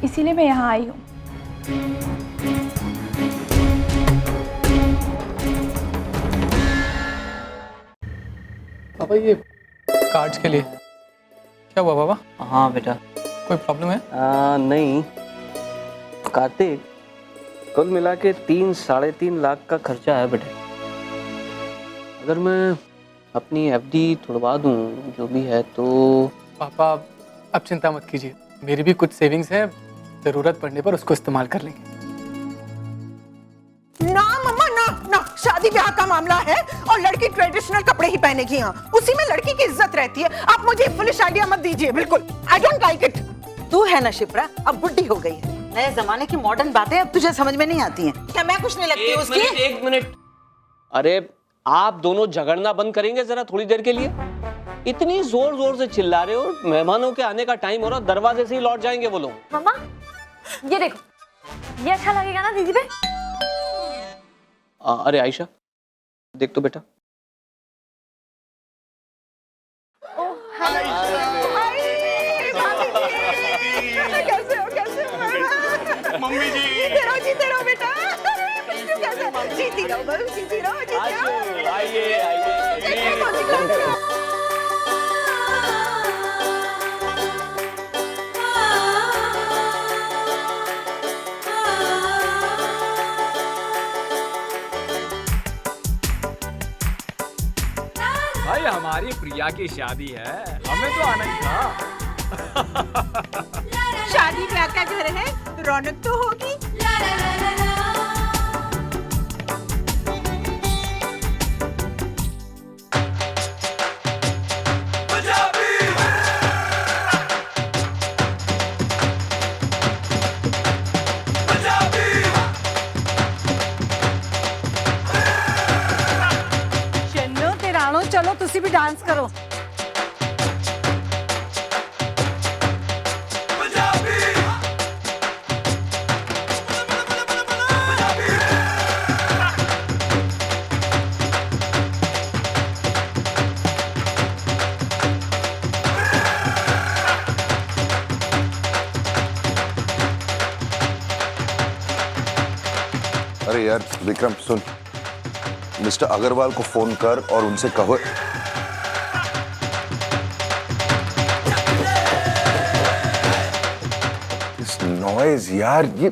इसीलिए मैं यहाँ आई हूँ। पापा ये कार्ड्स के लिए क्या हुआ पापा? हाँ बेटा। कोई प्रॉब्लम है? नहीं कार्तिक, कुल मिला के 3-3.5 लाख का खर्चा है बेटे। अगर मैं अपनी एफडी तुड़वा दूं जो भी है तो। पापा अब चिंता मत कीजिए, मेरी भी कुछ सेविंग्स है, जरूरत पड़ने पर उसको इस्तेमाल कर लेंगे। ना मम्मा ना ना, शादी ब्याह का मामला है और लड़की ट्रेडिशनल कपड़े ही पहनेगी। यहाँ उसी में लड़की की इज्जत रहती है। आप मुझे फुलिश आइडिया मत दीजिए, बिल्कुल आई डोंट लाइक इट। तू है ना शिप्रा, अब बुढ़ी हो गई है, नए जमाने की मॉडर्न बातें अब तुझे समझ में नहीं आती हैं। क्या मैं कुछ नहीं लगती उसकी? एक मिनट, अरे आप दोनों झगड़ना बंद करेंगे जरा थोड़ी देर के लिए? इतनी जोर जोर से चिल्ला रहे हो, मेहमानों के आने का टाइम हो रहा, दरवाजे से ही लौट जाएंगे वो लोग। मम्मा ये देखो, ये अच्छा लगेगा ना दीदी पे? अरे आयशा देख तो बेटा, मम्मी जी जीते रहो बेटा। जीती रहो बहू, जीती रहो, जीती रहो। आइए भाई हमारी प्रिया की शादी है, हमें तो आना ही था। शादी ब्याह का घर है, रौनक तो होगी। चलो तिरानो, चलो तुसी भी डांस करो। अरे यार विक्रम सुन, मिस्टर अग्रवाल को फोन कर और उनसे कहो इस नॉइज यार, ये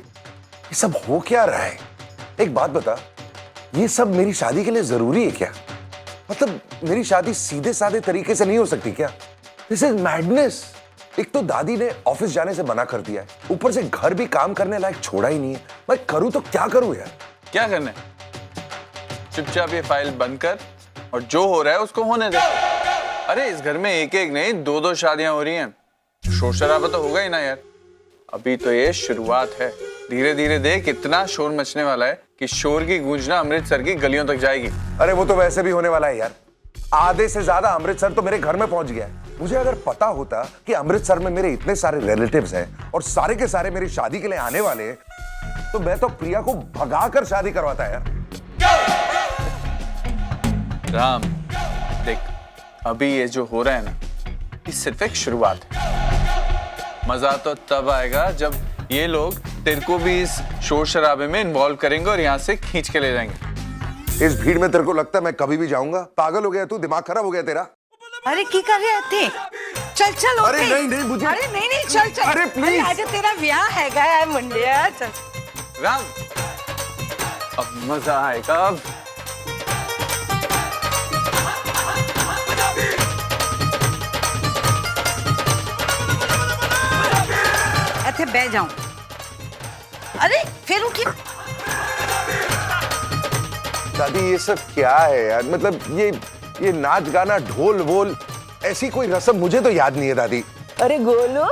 सब हो क्या रहा है? एक बात बता, ये सब मेरी शादी के लिए जरूरी है क्या? मतलब मेरी शादी सीधे साधे तरीके से नहीं हो सकती क्या? This is madness. एक तो दादी ने ऑफिस जाने से मना कर दिया है, ऊपर से घर भी काम करने लायक छोड़ा ही नहीं है। मैं करूं तो क्या करूं यार? क्या करना है? चुपचाप ये फाइल बंद कर और जो हो रहा है उसको होने दे। अरे इस घर में एक एक नहीं दो दो शादियां हो रही हैं, शोर शराबा तो होगा ही ना यार। अभी तो ये शुरुआत है, धीरे धीरे देख इतना शोर मचने वाला है कि शोर की गूंजना अमृतसर की गलियों तक जाएगी। अरे वो तो वैसे भी होने वाला है यार, आधे से ज्यादा अमृतसर तो मेरे घर में पहुंच गया है। मुझे अगर पता होता कि अमृतसर में मेरे इतने सारे रिलेटिव्स हैं और सारे के सारे मेरी शादी के लिए आने वाले हैं, तो मैं तो प्रिया को भगाकर शादी करवाता यार। राम देख, अभी ये जो हो रहा है ना, ये सिर्फ एक शुरुआत है। मजा तो तब आएगा जब ये लोग तेरे को भी इस शोर शराबे में इन्वॉल्व करेंगे और यहाँ से खींच के ले जाएंगे। इस भीड़ में तेरे को लगता है मैं कभी भी जाऊंगा? पागल हो गया तू? दिमाग खराब हो गया तेरा? अरे की कर रहे थे? चल चल। अरे नहीं मुझे, अरे नहीं चल चल। अरे प्लीज, आज तेरा ब्याह है गया मुंडिया। चल राम, अब मजा आएगा। अब ऐसे बह जाऊं। अरे फिर उठी। दादी ये सब क्या है यार? मतलब ये नाच गाना ढोल वोल ऐसी कोई रस्म मुझे तो याद नहीं है दादी। अरे गोलू,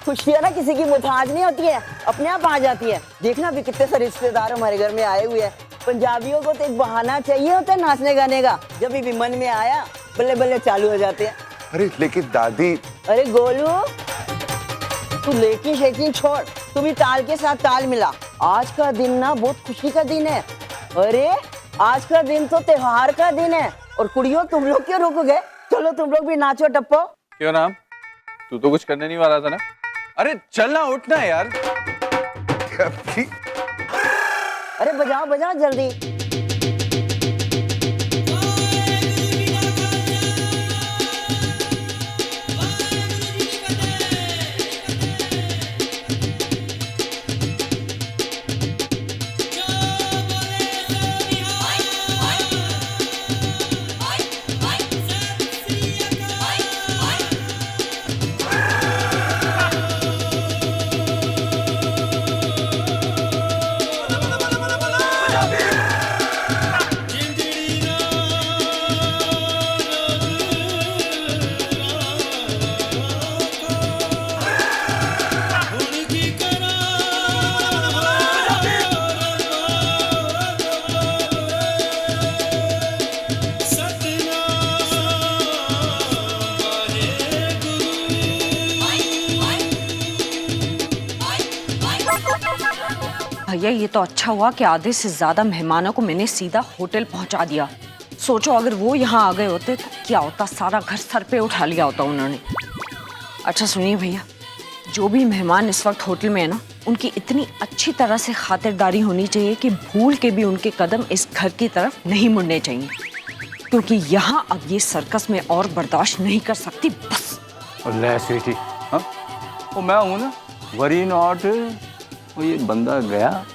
खुशियाँ ना किसी की मुहताज नहीं होती है, अपने आप आ जाती है। देखना भी कितने सारे रिश्तेदार हमारे घर में आए हुए हैं। पंजाबियों को तो एक बहाना चाहिए होता है नाचने गाने का, जब भी मन में आया बल्ले बल्ले चालू हो जाते हैं। अरे लेकिन दादी। अरे गोलू, तू लेकिन शेकिन छोड़, तू भी ताल के साथ ताल मिला। आज का दिन ना बहुत खुशी का दिन है। अरे आज का दिन तो त्योहार का दिन है। और कुड़ियों तुम लोग क्यों रुक गए? चलो तुम लोग भी नाचो टप्पो। क्यों राम, तू तो कुछ करने नहीं वाला था ना? अरे चलना, उठना यार। अरे बजाओ बजाओ जल्दी। भैया ये तो अच्छा हुआ कि आधे से ज्यादा मेहमानों को मैंने सीधा होटल पहुंचा दिया। सोचो अगर वो यहाँ आ गए होते तो क्या होता, सारा घर सर पे उठा लिया होता उन्होंने। अच्छा सुनिए भैया, जो भी मेहमान इस वक्त होटल में है ना, उनकी इतनी अच्छी तरह से खातिरदारी होनी चाहिए कि भूल के भी उनके कदम इस घर की तरफ नहीं मुड़ने चाहिए, क्योंकि यहाँ अब ये सर्कस में और बर्दाश्त नहीं कर सकती बस। और ले स्वीटी, हाँ वो मैं हूँ ना, वरी नॉट। वो ये बंदा गया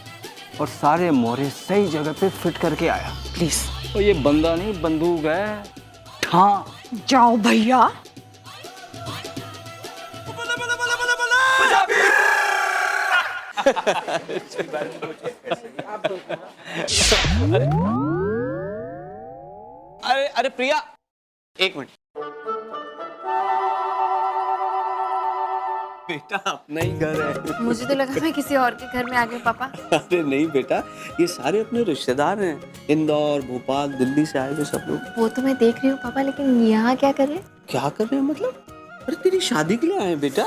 और सारे मोहरे सही जगह पे फिट करके आया। प्लीज। और ये बंदा नहीं, बंदूक है। हाँ जाओ भैया। अरे अरे प्रिया, एक मिनट। बेटा अपना ही घर है। मुझे तो लगा मैं किसी और के घर में आ गई पापा। अरे नहीं बेटा, ये सारे अपने रिश्तेदार हैं, इंदौर, भोपाल, दिल्ली से आए हुए सब लोग। वो तो मैं देख रही हूँ पापा, लेकिन यहाँ क्या कर रहे हैं? क्या कर रहे हैं मतलब? अरे तेरी शादी के लिए आए हैं बेटा।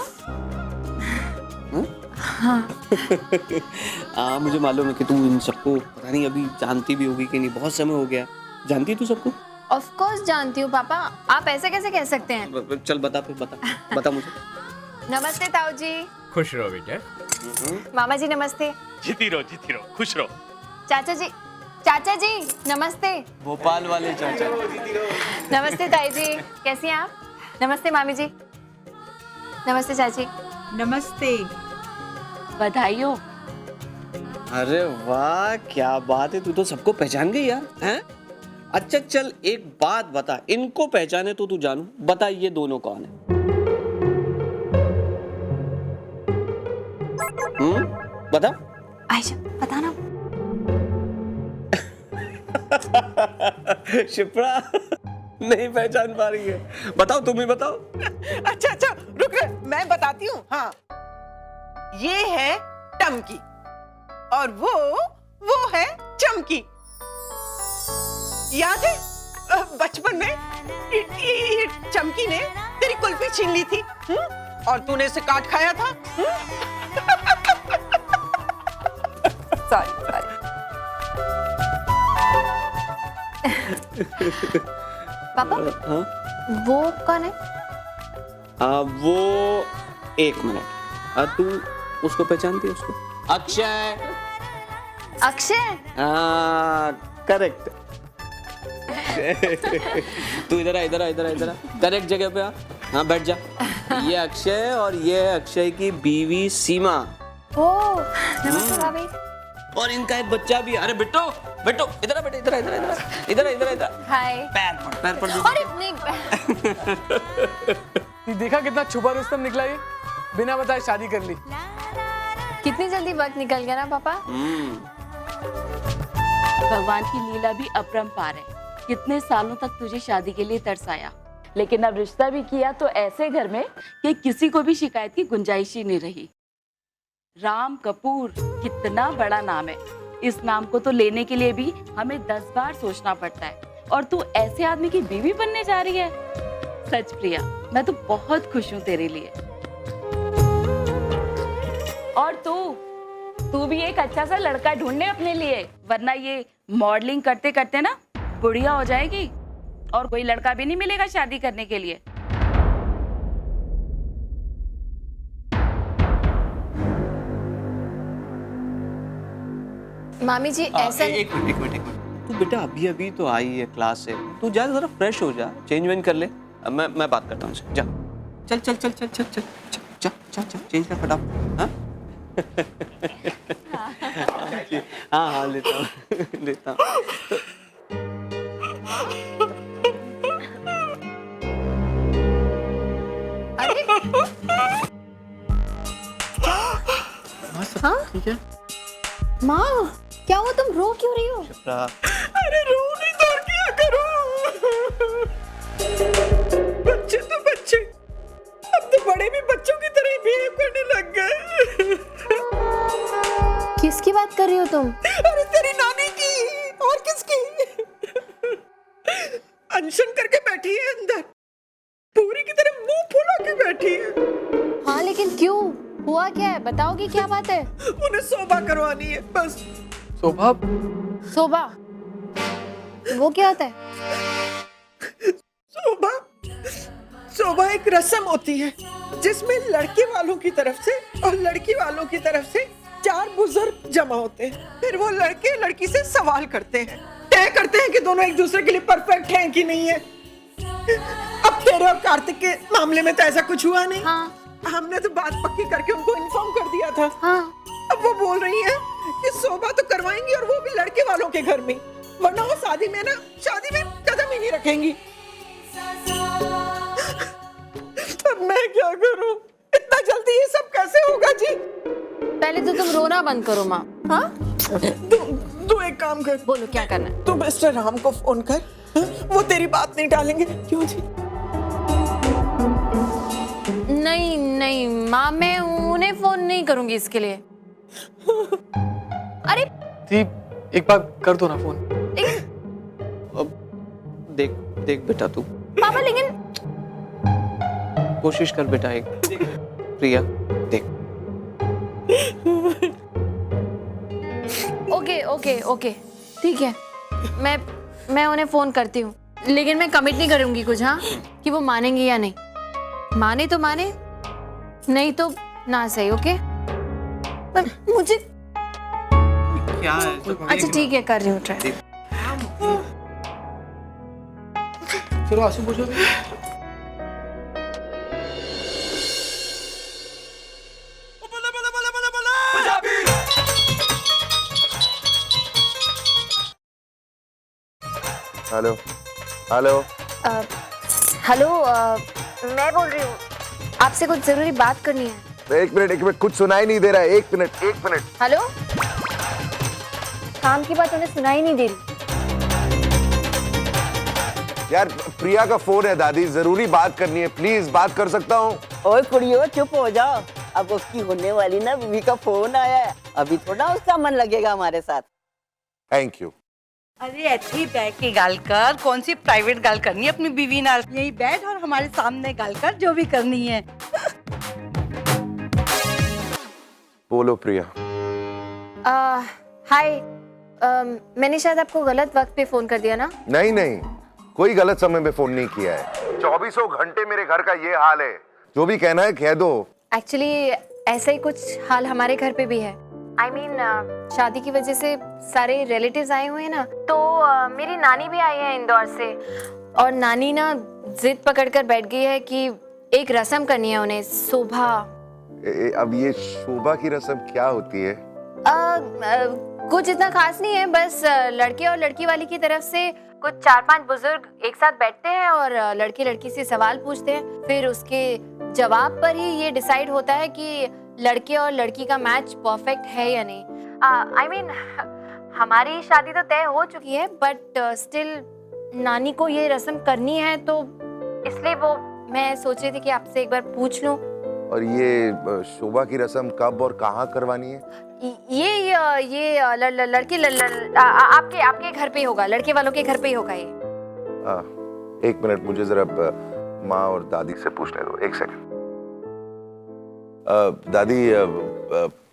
हाँ मुझे मालूम है कि तू इन सबको पता नहीं अभी जानती भी होगी कि नहीं, बहुत समय हो गया। जानती है तू सबको? ऑफ कोर्स जानती हूँ पापा, आप ऐसे कैसे कह सकते हैं? चल बता, फिर बता मुझे। नमस्ते ताऊ जी। खुश रहो बेटा। मामा जी नमस्ते। जीती रहो, खुश रहो। चाचा जी नमस्ते। भोपाल वाले चाचा। नमस्ते ताई जी, कैसी हैं आप? नमस्ते मामी जी। नमस्ते चाची। नमस्ते। बधाई हो। अरे वाह क्या बात है, तू तो सबको पहचान गई यार, हैं? अच्छा चल एक बात बता, इनको पहचाने तो तू जानू, बता ये दोनों कौन है? बता। आयशा बताना। शिप्रा नहीं पहचान पा रही है, बताओ तुम ही बताओ। अच्छा रुक, मैं बताती हूँ। हाँ ये है टमकी और वो है चमकी। याद है बचपन में चमकी ने तेरी कुल्फी छीन ली थी और तूने इसे काट खाया था। सॉरी। पापा हाँ? वो कौन है? वो एक मिनट, तू उसको पहचानती है? उसको अक्षय। हाँ करेक्ट। तू इधर आ, करेक्ट जगह पे आ। हाँ बैठ जा। ये अक्षय और ये है अक्षय की बीवी सीमा। ओह नमस्ते भाभी। और इनका एक बच्चा भी। अरे बेटो इधर आ, इधर। हाय। पैर पर अरे नहीं। देखा कितना छुपा रुस्तम निकला ये, बिना बताए शादी कर ली। कितनी जल्दी वक्त निकल गया ना पापा। भगवान की लीला भी अपरंपार है। कितने सालों तक तुझे शादी के लिए तरसाया, लेकिन अब रिश्ता भी किया तो ऐसे घर में कि किसी को भी शिकायत की गुंजाइश ही नहीं रही। राम कपूर कितना बड़ा नाम है, इस नाम को तो लेने के लिए भी हमें 10 बार सोचना पड़ता है, और तू ऐसे आदमी की बीवी बनने जा रही है। सच प्रिया, मैं तो बहुत खुश हूँ तेरे लिए। और तू भी एक अच्छा सा लड़का ढूंढने अपने लिए, वरना ये मॉडलिंग करते करते ना बुढ़िया हो जाएगी और कोई लड़का भी नहीं मिलेगा शादी करने के लिए। मामी जी ऐसा एक मिनट। तू बेटा अभी तो आई है क्लास से, तू जा जरा फ्रेश हो जा, चेंज वेंज कर ले। मैं बात करता हूँ उनसे। जा चल चेंज कर फटाफट। हाँ लेता हूँ। अरे हाँ? ठीक है माँ, क्या हुआ, तुम रो क्यों रही हो? अरे रो नहीं तो क्या करूं? बच्चे तो बच्चे, अब तो बड़े भी बच्चों की तरह ही बिहेव करने लग गए। किसकी बात कर रही हो तुम? अरे तेरी नानी की। और किसकी? अनशन करके बैठी है अंदर, पूरी की तरह मुंह फुला के बैठी है। हाँ लेकिन क्यों, हुआ क्या है, बताओगी क्या बात है? उन्हें सोबा करवानी है बस। सोबा? वो क्या होता है? शोभा, शोभा एक रस्म होती है जिसमें लड़के वालों की तरफ से और लड़की वालों की तरफ से 4 बुजुर्ग जमा होते हैं। फिर वो लड़के लड़की से सवाल करते हैं, तय करते हैं कि दोनों एक दूसरे के लिए परफेक्ट हैं कि नहीं है। अब तेरे और कार्तिक के मामले में तो ऐसा कुछ हुआ नहीं। हमने तो बात पक्की करके उनको इन्फॉर्म कर दिया था। अब वो बोल रही है कि शोभा तो करवाएंगी और वो भी लड़के वालों के घर में, वरना वो शादी में कदम ही नहीं रखेंगी। अब मैं क्या करूं? इतना जल्दी ये सब कैसे होगा जी? पहले तो तुम रोना बंद करो माँ। हाँ? तू एक काम कर। बोलो क्या करना है? तू मिस्टर राम को फोन कर। हाँ? वो तेरी बात नहीं टालेंगे। क्यों जी? नहीं नहीं माँ, मैं उन्हें फोन नहीं करूंगी इसके लिए। अरे दीप, एक बार कर दो ना फोन। अब देख देख बेटा तू पापा, लेकिन कोशिश कर बेटा एक। प्रिया देख। ओके ओके ओके ठीक है, मैं उन्हें फोन करती हूँ, लेकिन मैं कमिट नहीं करूंगी कुछ। हाँ, कि वो मानेंगे या नहीं। माने तो माने, नहीं तो ना सही। ओके, पर मुझे क्या है? अच्छा ठीक है, कर रही हूँ ट्राई। चलो आंसू पूछो। हेलो हेलो हेलो, मैं बोल रही हूँ, आपसे कुछ जरूरी बात करनी है। एक मिनट, कुछ सुनाई नहीं दे रहा है। एक मिनट। हेलो, काम की बात उन्हें सुनाई नहीं दे रही। यार प्रिया का फोन है दादी, जरूरी बात करनी है, प्लीज बात कर सकता हूँ? ओए कुड़ियो चुप हो जाओ, अब उसकी होने वाली ना बीवी का फोन आया है, अभी थोड़ा उसका मन लगेगा हमारे साथ। Thank you. अरे ऐसे ही बैठ के गाल कर, कौन सी प्राइवेट गाल करनी है अपनी बीवी नाल? यही बैठ और हमारे सामने गाल कर जो भी करनी है। बोलो प्रिया। हाय, मैंने शायद आपको गलत वक्त पे फोन कर दिया ना? नहीं, कोई गलत समय पे फोन नहीं किया है। 24 घंटे मेरे घर का ये हाल है, जो भी कहना है कह दो। एक्चुअली ऐसा ही कुछ हाल हमारे घर पे भी है। I mean, शादी की वजह से सारे रिलेटिव्स आए हुए हैं ना, तो मेरी नानी भी आई है इंदौर से, और नानी ना जिद पकड़कर बैठ गई है कि एक रस्म करनी है उन्हें, शोभा। अब ये शोभा की रस्म क्या होती है? कुछ इतना खास नहीं है, बस लड़के और लड़की वाली की तरफ से कुछ 4-5 बुजुर्ग एक साथ बैठते हैं और लड़की लड़की से सवाल पूछते हैं, फिर उसके जवाब पर ही ये डिसाइड होता है कि लड़के और लड़की का मैच परफेक्ट है या नहीं। I mean, हमारी शादी तो तय हो चुकी है, बट स्टिल नानी को ये रस्म करनी है, तो इसलिए वो मैं सोच रही थी कि आपसे एक बार पूछ लूं। और ये शोभा की रस्म कब और कहाँ करवानी है? ये लड़की आपके घर पे ही होगा, लड़के वालों के घर पे ही होगा ये। एक मिनट, मुझे जरा माँ और दादी से पूछने दो, एक सेकंड। दादी,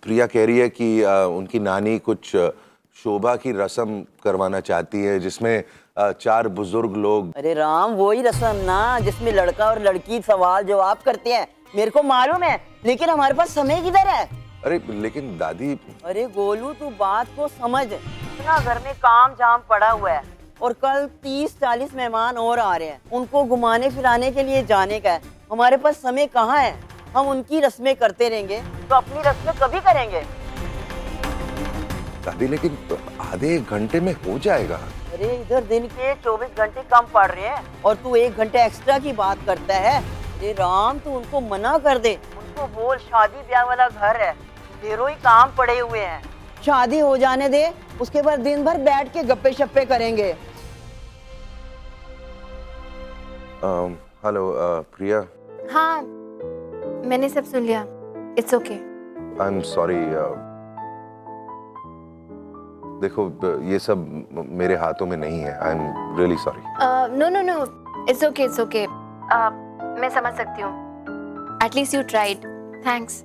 प्रिया कह रही है कि उनकी नानी कुछ शोभा की रस्म करवाना चाहती है, जिसमें 4 बुजुर्ग लोग। अरे राम, वही रस्म ना जिसमें लड़का और लड़की सवाल जवाब करते हैं। मेरे को मालूम है, लेकिन हमारे पास समय किधर है? अरे लेकिन दादी। अरे गोलू, तू बात को समझ, इतना घर में काम जाम पड़ा हुआ है, और कल 30-40 मेहमान और आ रहे हैं, उनको घुमाने फिराने के लिए जाने का है। हमारे पास समय कहाँ है? हम उनकी रस्में करते रहेंगे तो अपनी रस्में कभी करेंगे? दादी लेकिन आधे 1 घंटे में हो जाएगा। अरे इधर दिन के 24 घंटे कम पड़ रहे हैं और तू 1 घंटे एक्स्ट्रा की बात करता है। अरे राम, तू उनको मना कर दे, उनको बोल शादी ब्याह वाला घर है, ढेरों ही काम पड़े हुए हैं, शादी हो जाने दे, उसके बाद दिन भर बैठ के गप्पे शप्पे करेंगे। हेलो प्रिया। हाँ, मैंने सब सुन लिया। It's okay. I am sorry. देखो ये सब मेरे हाथों में नहीं है। I am really sorry. No, it's okay. मैं समझ सकती हूँ। At least you tried. थैंक्स।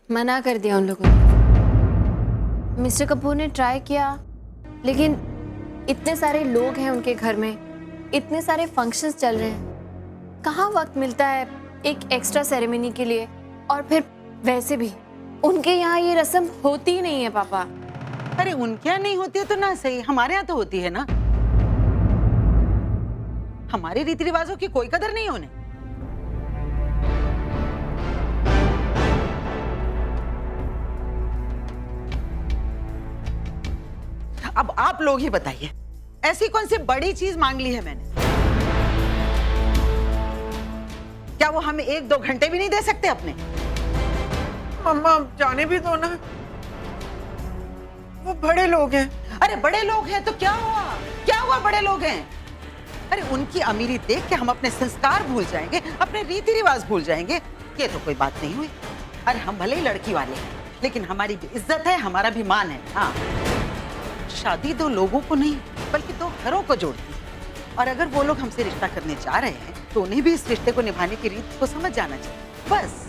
मना कर दिया उन लोगों ने। मिस्टर कपूर ने ट्राई किया, लेकिन इतने सारे लोग हैं उनके घर में, इतने सारे फंक्शंस चल रहे हैं, कहाँ वक्त मिलता है एक एक्स्ट्रा सेरेमनी के लिए। और फिर वैसे भी उनके यहाँ ये रस्म होती ही नहीं है पापा। अरे उनके यहाँ नहीं होती है तो ना सही, हमारे यहाँ तो होती है ना। हमारे रीति रिवाजों की कोई कदर नहीं होने। अब आप लोग ही बताइए, ऐसी कौन सी बड़ी चीज मांग ली है मैंने? क्या वो हमें 1-2 घंटे भी नहीं दे सकते अपने? मम्मा जाने भी दो ना, वो बड़े लोग हैं। अरे बड़े लोग हैं तो क्या हुआ? क्या हुआ बड़े लोग हैं? अरे उनकी अमीरी देख के हम अपने संस्कार भूल जाएंगे, अपने रीति रिवाज भूल जाएंगे? ये तो कोई बात नहीं हुई। अरे हम भले ही लड़की वाले हैं, लेकिन हमारी भी इज्जत है, हमारा भी मान है। हाँ, शादी 2 लोगों को नहीं बल्कि 2 घरों को जोड़ती है। और अगर वो लोग हमसे रिश्ता करने जा रहे हैं तो उन्हें भी इस रिश्ते को निभाने की रीत को समझ जाना चाहिए, बस।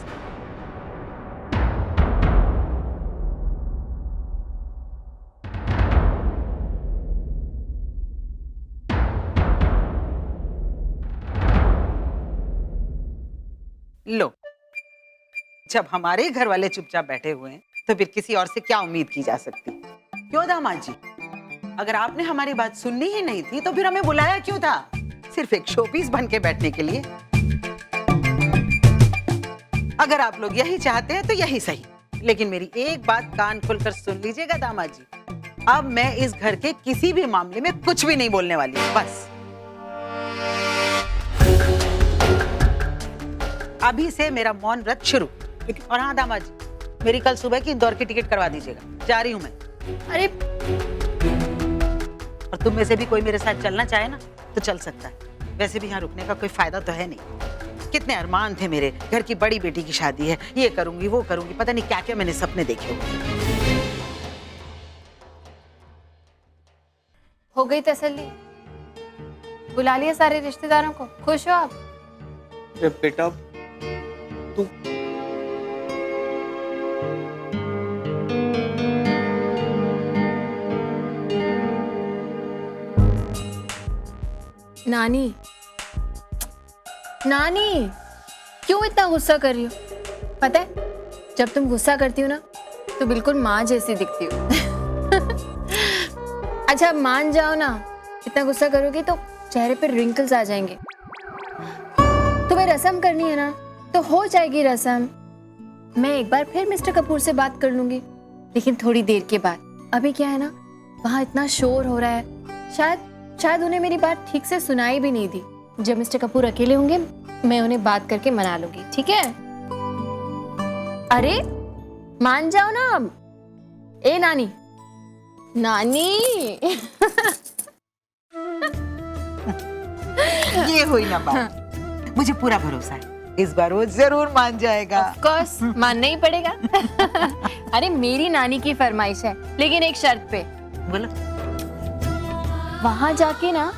लो, जब हमारे घर वाले चुपचाप बैठे हुए हैं तो फिर किसी और से क्या उम्मीद की जा सकती? क्यों दामाद जी, अगर आपने हमारी बात सुननी ही नहीं थी तो फिर हमें बुलाया क्यों था? सिर्फ एक शोपीस बन के बैठने के लिए? अगर आप लोग यही चाहते हैं तो यही सही, लेकिन मेरी एक बात कान खोलकर सुन लीजिएगा दामाद जी, अब मैं इस घर के किसी भी मामले में कुछ भी नहीं बोलने वाली हूं, बस। अभी से मेरा मौन व्रत शुरू। और हाँ दामाद जी, मेरी कल सुबह की इंदौर की टिकट करवा दीजिएगा, जा रही हूं मैं। अरे, और तुम में से भी कोई मेरे साथ चलना चाहे ना तो चल सकता है। वैसे भी यहाँ रुकने का कोई फायदा तो है नहीं। कितने अरमान थे मेरे, घर की बड़ी बेटी की शादी है, ये करूंगी वो करूंगी, पता नहीं क्या क्या मैंने सपने देखे हुए। हो गई तसल्ली? बुला लिया सारे रिश्तेदारों को? खुश हो आप? अरे बेटा तू नानी, नानी क्यों इतना गुस्सा कर रही हो? पता है, जब तुम गुस्सा करती हो ना तो बिल्कुल माँ जैसी दिखती हो। अच्छा मान जाओ ना, इतना गुस्सा करोगी तो चेहरे पे रिंकल्स आ जाएंगे। तुम्हें रस्म करनी है ना तो हो जाएगी रस्म। मैं एक बार फिर मिस्टर कपूर से बात कर लूंगी, लेकिन थोड़ी देर के बाद। अभी क्या है ना, वहाँ इतना शोर हो रहा है, शायद उन्हें मेरी बात ठीक से सुनाई भी नहीं दी। जब मिस्टर कपूर अकेले होंगे मैं उन्हें बात करके मना लूंगी, ठीक है? अरे मान जाओ ना अब। ए नानी, नानी। ये हुई ना बात। मुझे पूरा भरोसा है इस बार वो जरूर मान जाएगा। ऑफ कोर्स मानना ही पड़ेगा। अरे मेरी नानी की फरमाइश है, लेकिन एक शर्त पे। बोलो। वहां जाके ना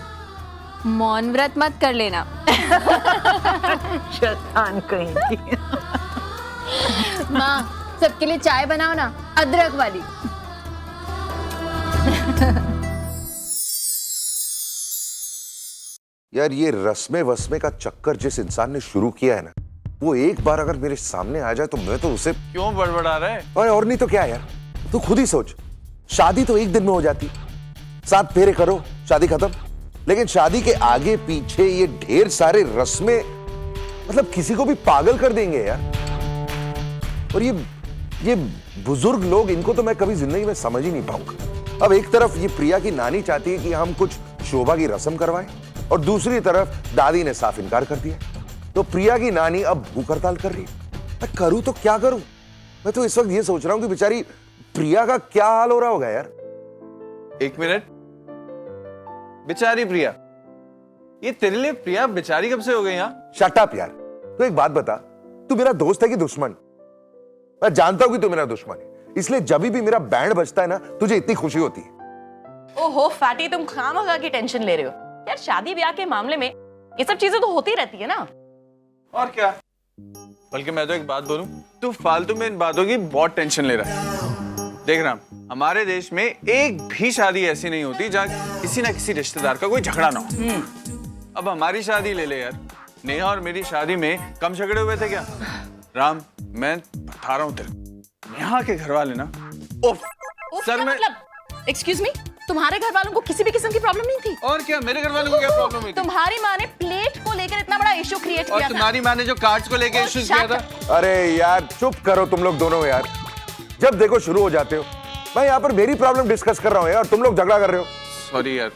मौन व्रत मत कर लेना। शैतान कहीं की। माँ सबके लिए चाय बनाओ ना, अदरक वाली। यार ये रस्मे वस्मे का चक्कर जिस इंसान ने शुरू किया है ना, वो एक बार अगर मेरे सामने आ जाए तो मैं तो उसे। क्यों बड़बड़ा रहा है? और नहीं तो क्या यार, तू खुद ही सोच, शादी तो एक दिन में हो जाती, 7 फेरे करो शादी खत्म। लेकिन शादी के आगे पीछे ये ढेर सारे रस्में, मतलब किसी को भी पागल कर देंगे यार। और ये बुजुर्ग लोग, इनको तो मैं कभी जिंदगी में समझ ही नहीं पाऊंगा। अब एक तरफ ये प्रिया की नानी चाहती है कि हम कुछ शोभा की रस्म करवाएं, और दूसरी तरफ दादी ने साफ इनकार कर दिया। तो प्रिया की नानी अब भूख हड़ताल कर रही है। मैं करूं तो क्या करूं? मैं तो इस वक्त ये सोच रहा हूं कि बेचारी प्रिया का क्या हाल हो रहा होगा यार। एक मिनट, बेचारी प्रिया, ये तेरे लिए प्रिया बेचारी कब से हो गई? यहाँ शट अप यार। तो एक बात बता, तू मेरा दोस्त है कि दुश्मन? मैं जानता हूं कि तू मेरा दुश्मन है, इसलिए जब भी मेरा बैंड बजता है ना तुझे इतनी खुशी होती है। ओहो फैटी, तुम खामखा की टेंशन ले रहे हो यार। शादी ब्याह के मामले में ये सब चीजें तो होती रहती है ना। और क्या, बल्कि मैं तो एक बात बोलूं, तू फालतू में इन बातों की बहुत टेंशन ले रहा है। देख राम, हमारे देश में एक भी शादी ऐसी नहीं होती जहाँ किसी ना किसी रिश्तेदार का कोई झगड़ा ना हो। अब हमारी शादी ले ले यार, नेहा और मेरी शादी में कम झगड़े हुए थे क्या? राम, मैं बता रहा हूँ तेरे, नेहा के घर वाले ना, उफ, सर में एक्सक्यूज मी, तुम्हारे घर वालों को किसी भी किस्म की प्रॉब्लम नहीं थी? और क्या, मेरे घर वालों को क्या प्रॉब्लम हुई थी? तुम्हारी माँ ने प्लेट को लेकर इतना बड़ा इशू क्रिएट किया और था। तुम्हारी माँ ने जो कार्ड्स को लेकर इश्यूज किया था। अरे यार चुप करो तुम लोग दोनों यार, जब देखो शुरू हो जाते हो। मैं यहाँ पर मेरी प्रॉब्लम डिस्कस कर रहा हूँ यार, तुम लोग झगड़ा कर रहे हो। सॉरी यार,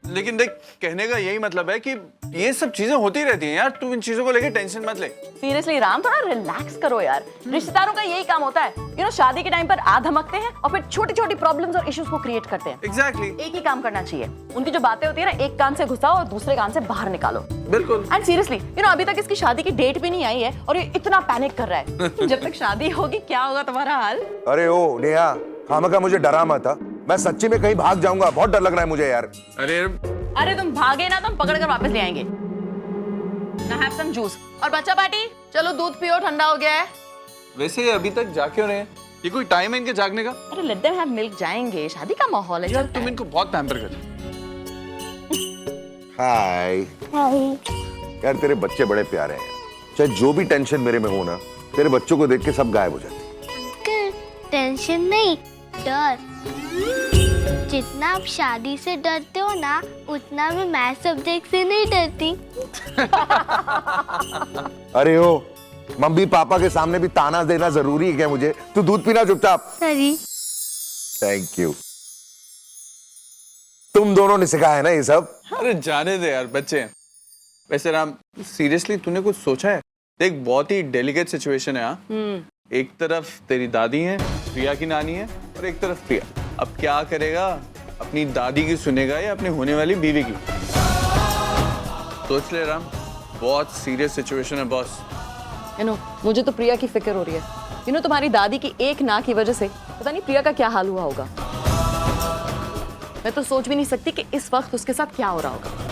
लेकिन देख, कहने का यही मतलब है कि ये सब चीजें होती रहती हैं यार, तू इन चीजों को लेके टेंशन मत ले। सीरियसली राम, थोड़ा रिलैक्स करो यार। रिश्तेदारों का यही काम होता है, यू नो, शादी के टाइम पर आ धमकते हैं और फिर छोटी छोटी प्रॉब्लम्स और इश्यूज को क्रिएट करते हैं। एग्जैक्टली। एक ही काम करना चाहिए, उनकी जो बातें होती है ना, एक कान से घुसाओ और दूसरे कान से बाहर निकालो। बिल्कुल। एंड सीरियसली, यू नो, अभी तक इसकी शादी की डेट भी नहीं आई है और ये इतना पैनिक कर रहा है। जब तक शादी होगी क्या होगा तुम्हारा हाल? अरे ओ नेहा, खामखा मुझे डरा मत था, मैं सच्ची में कहीं भाग जाऊंगा, बहुत डर लग रहा है मुझे यार। अरे तुम भागे ना तो हम पकड़ कर वापस ले आएंगे। ना हैव सम जूस। और बच्चा पार्टी, चलो दूध पियो, ठंडा हो गया है। वैसे ये अभी तक जाग क्यों रहे हैं? ये कोई टाइम है इनके जागने का? अरे लेट देम हैव मिल्क, जाएंगे, शादी का माहौल है यार। तुम इनको बहुत पैम्पर कर। हाय यार, तेरे बच्चे बड़े प्यारे हैं, चाहे जो भी टेंशन मेरे में हो ना, तेरे बच्चों को देख के सब गायब हो जाते। टेंशन नहीं, डर। जितना आप शादी से डरते हो ना, उतना मैं मैथ सब्जेक्ट से नहीं डरती। अरे ओ, मम्मी पापा के सामने भी ताना देना जरूरी है क्या मुझे? तू दूध पीना चुपचाप। सॉरी। Thank you. तुम दोनों ने सिखाया है ना ये सब? अरे जाने दे यार, बच्चे हैं। वैसे राम, सीरियसली तूने कुछ सोचा है? देख, बहुत ही डेलिकेट सिचुएशन है। हाँ, एक तरफ तेरी दादी है, प्रिया की नानी है, और एक तरफ प्रिया। अब क्या करेगा? अपनी दादी की सुनेगा या अपनी होने वाली बीवी की? सोच ले राम, बहुत सीरियस सिचुएशन है बॉस। यू नो, मुझे तो प्रिया की फिक्र हो रही है। यू नो, तुम्हारी दादी की एक ना की वजह से पता नहीं प्रिया का क्या हाल हुआ होगा। मैं तो सोच भी नहीं सकती कि इस वक्त उसके साथ क्या हो रहा होगा।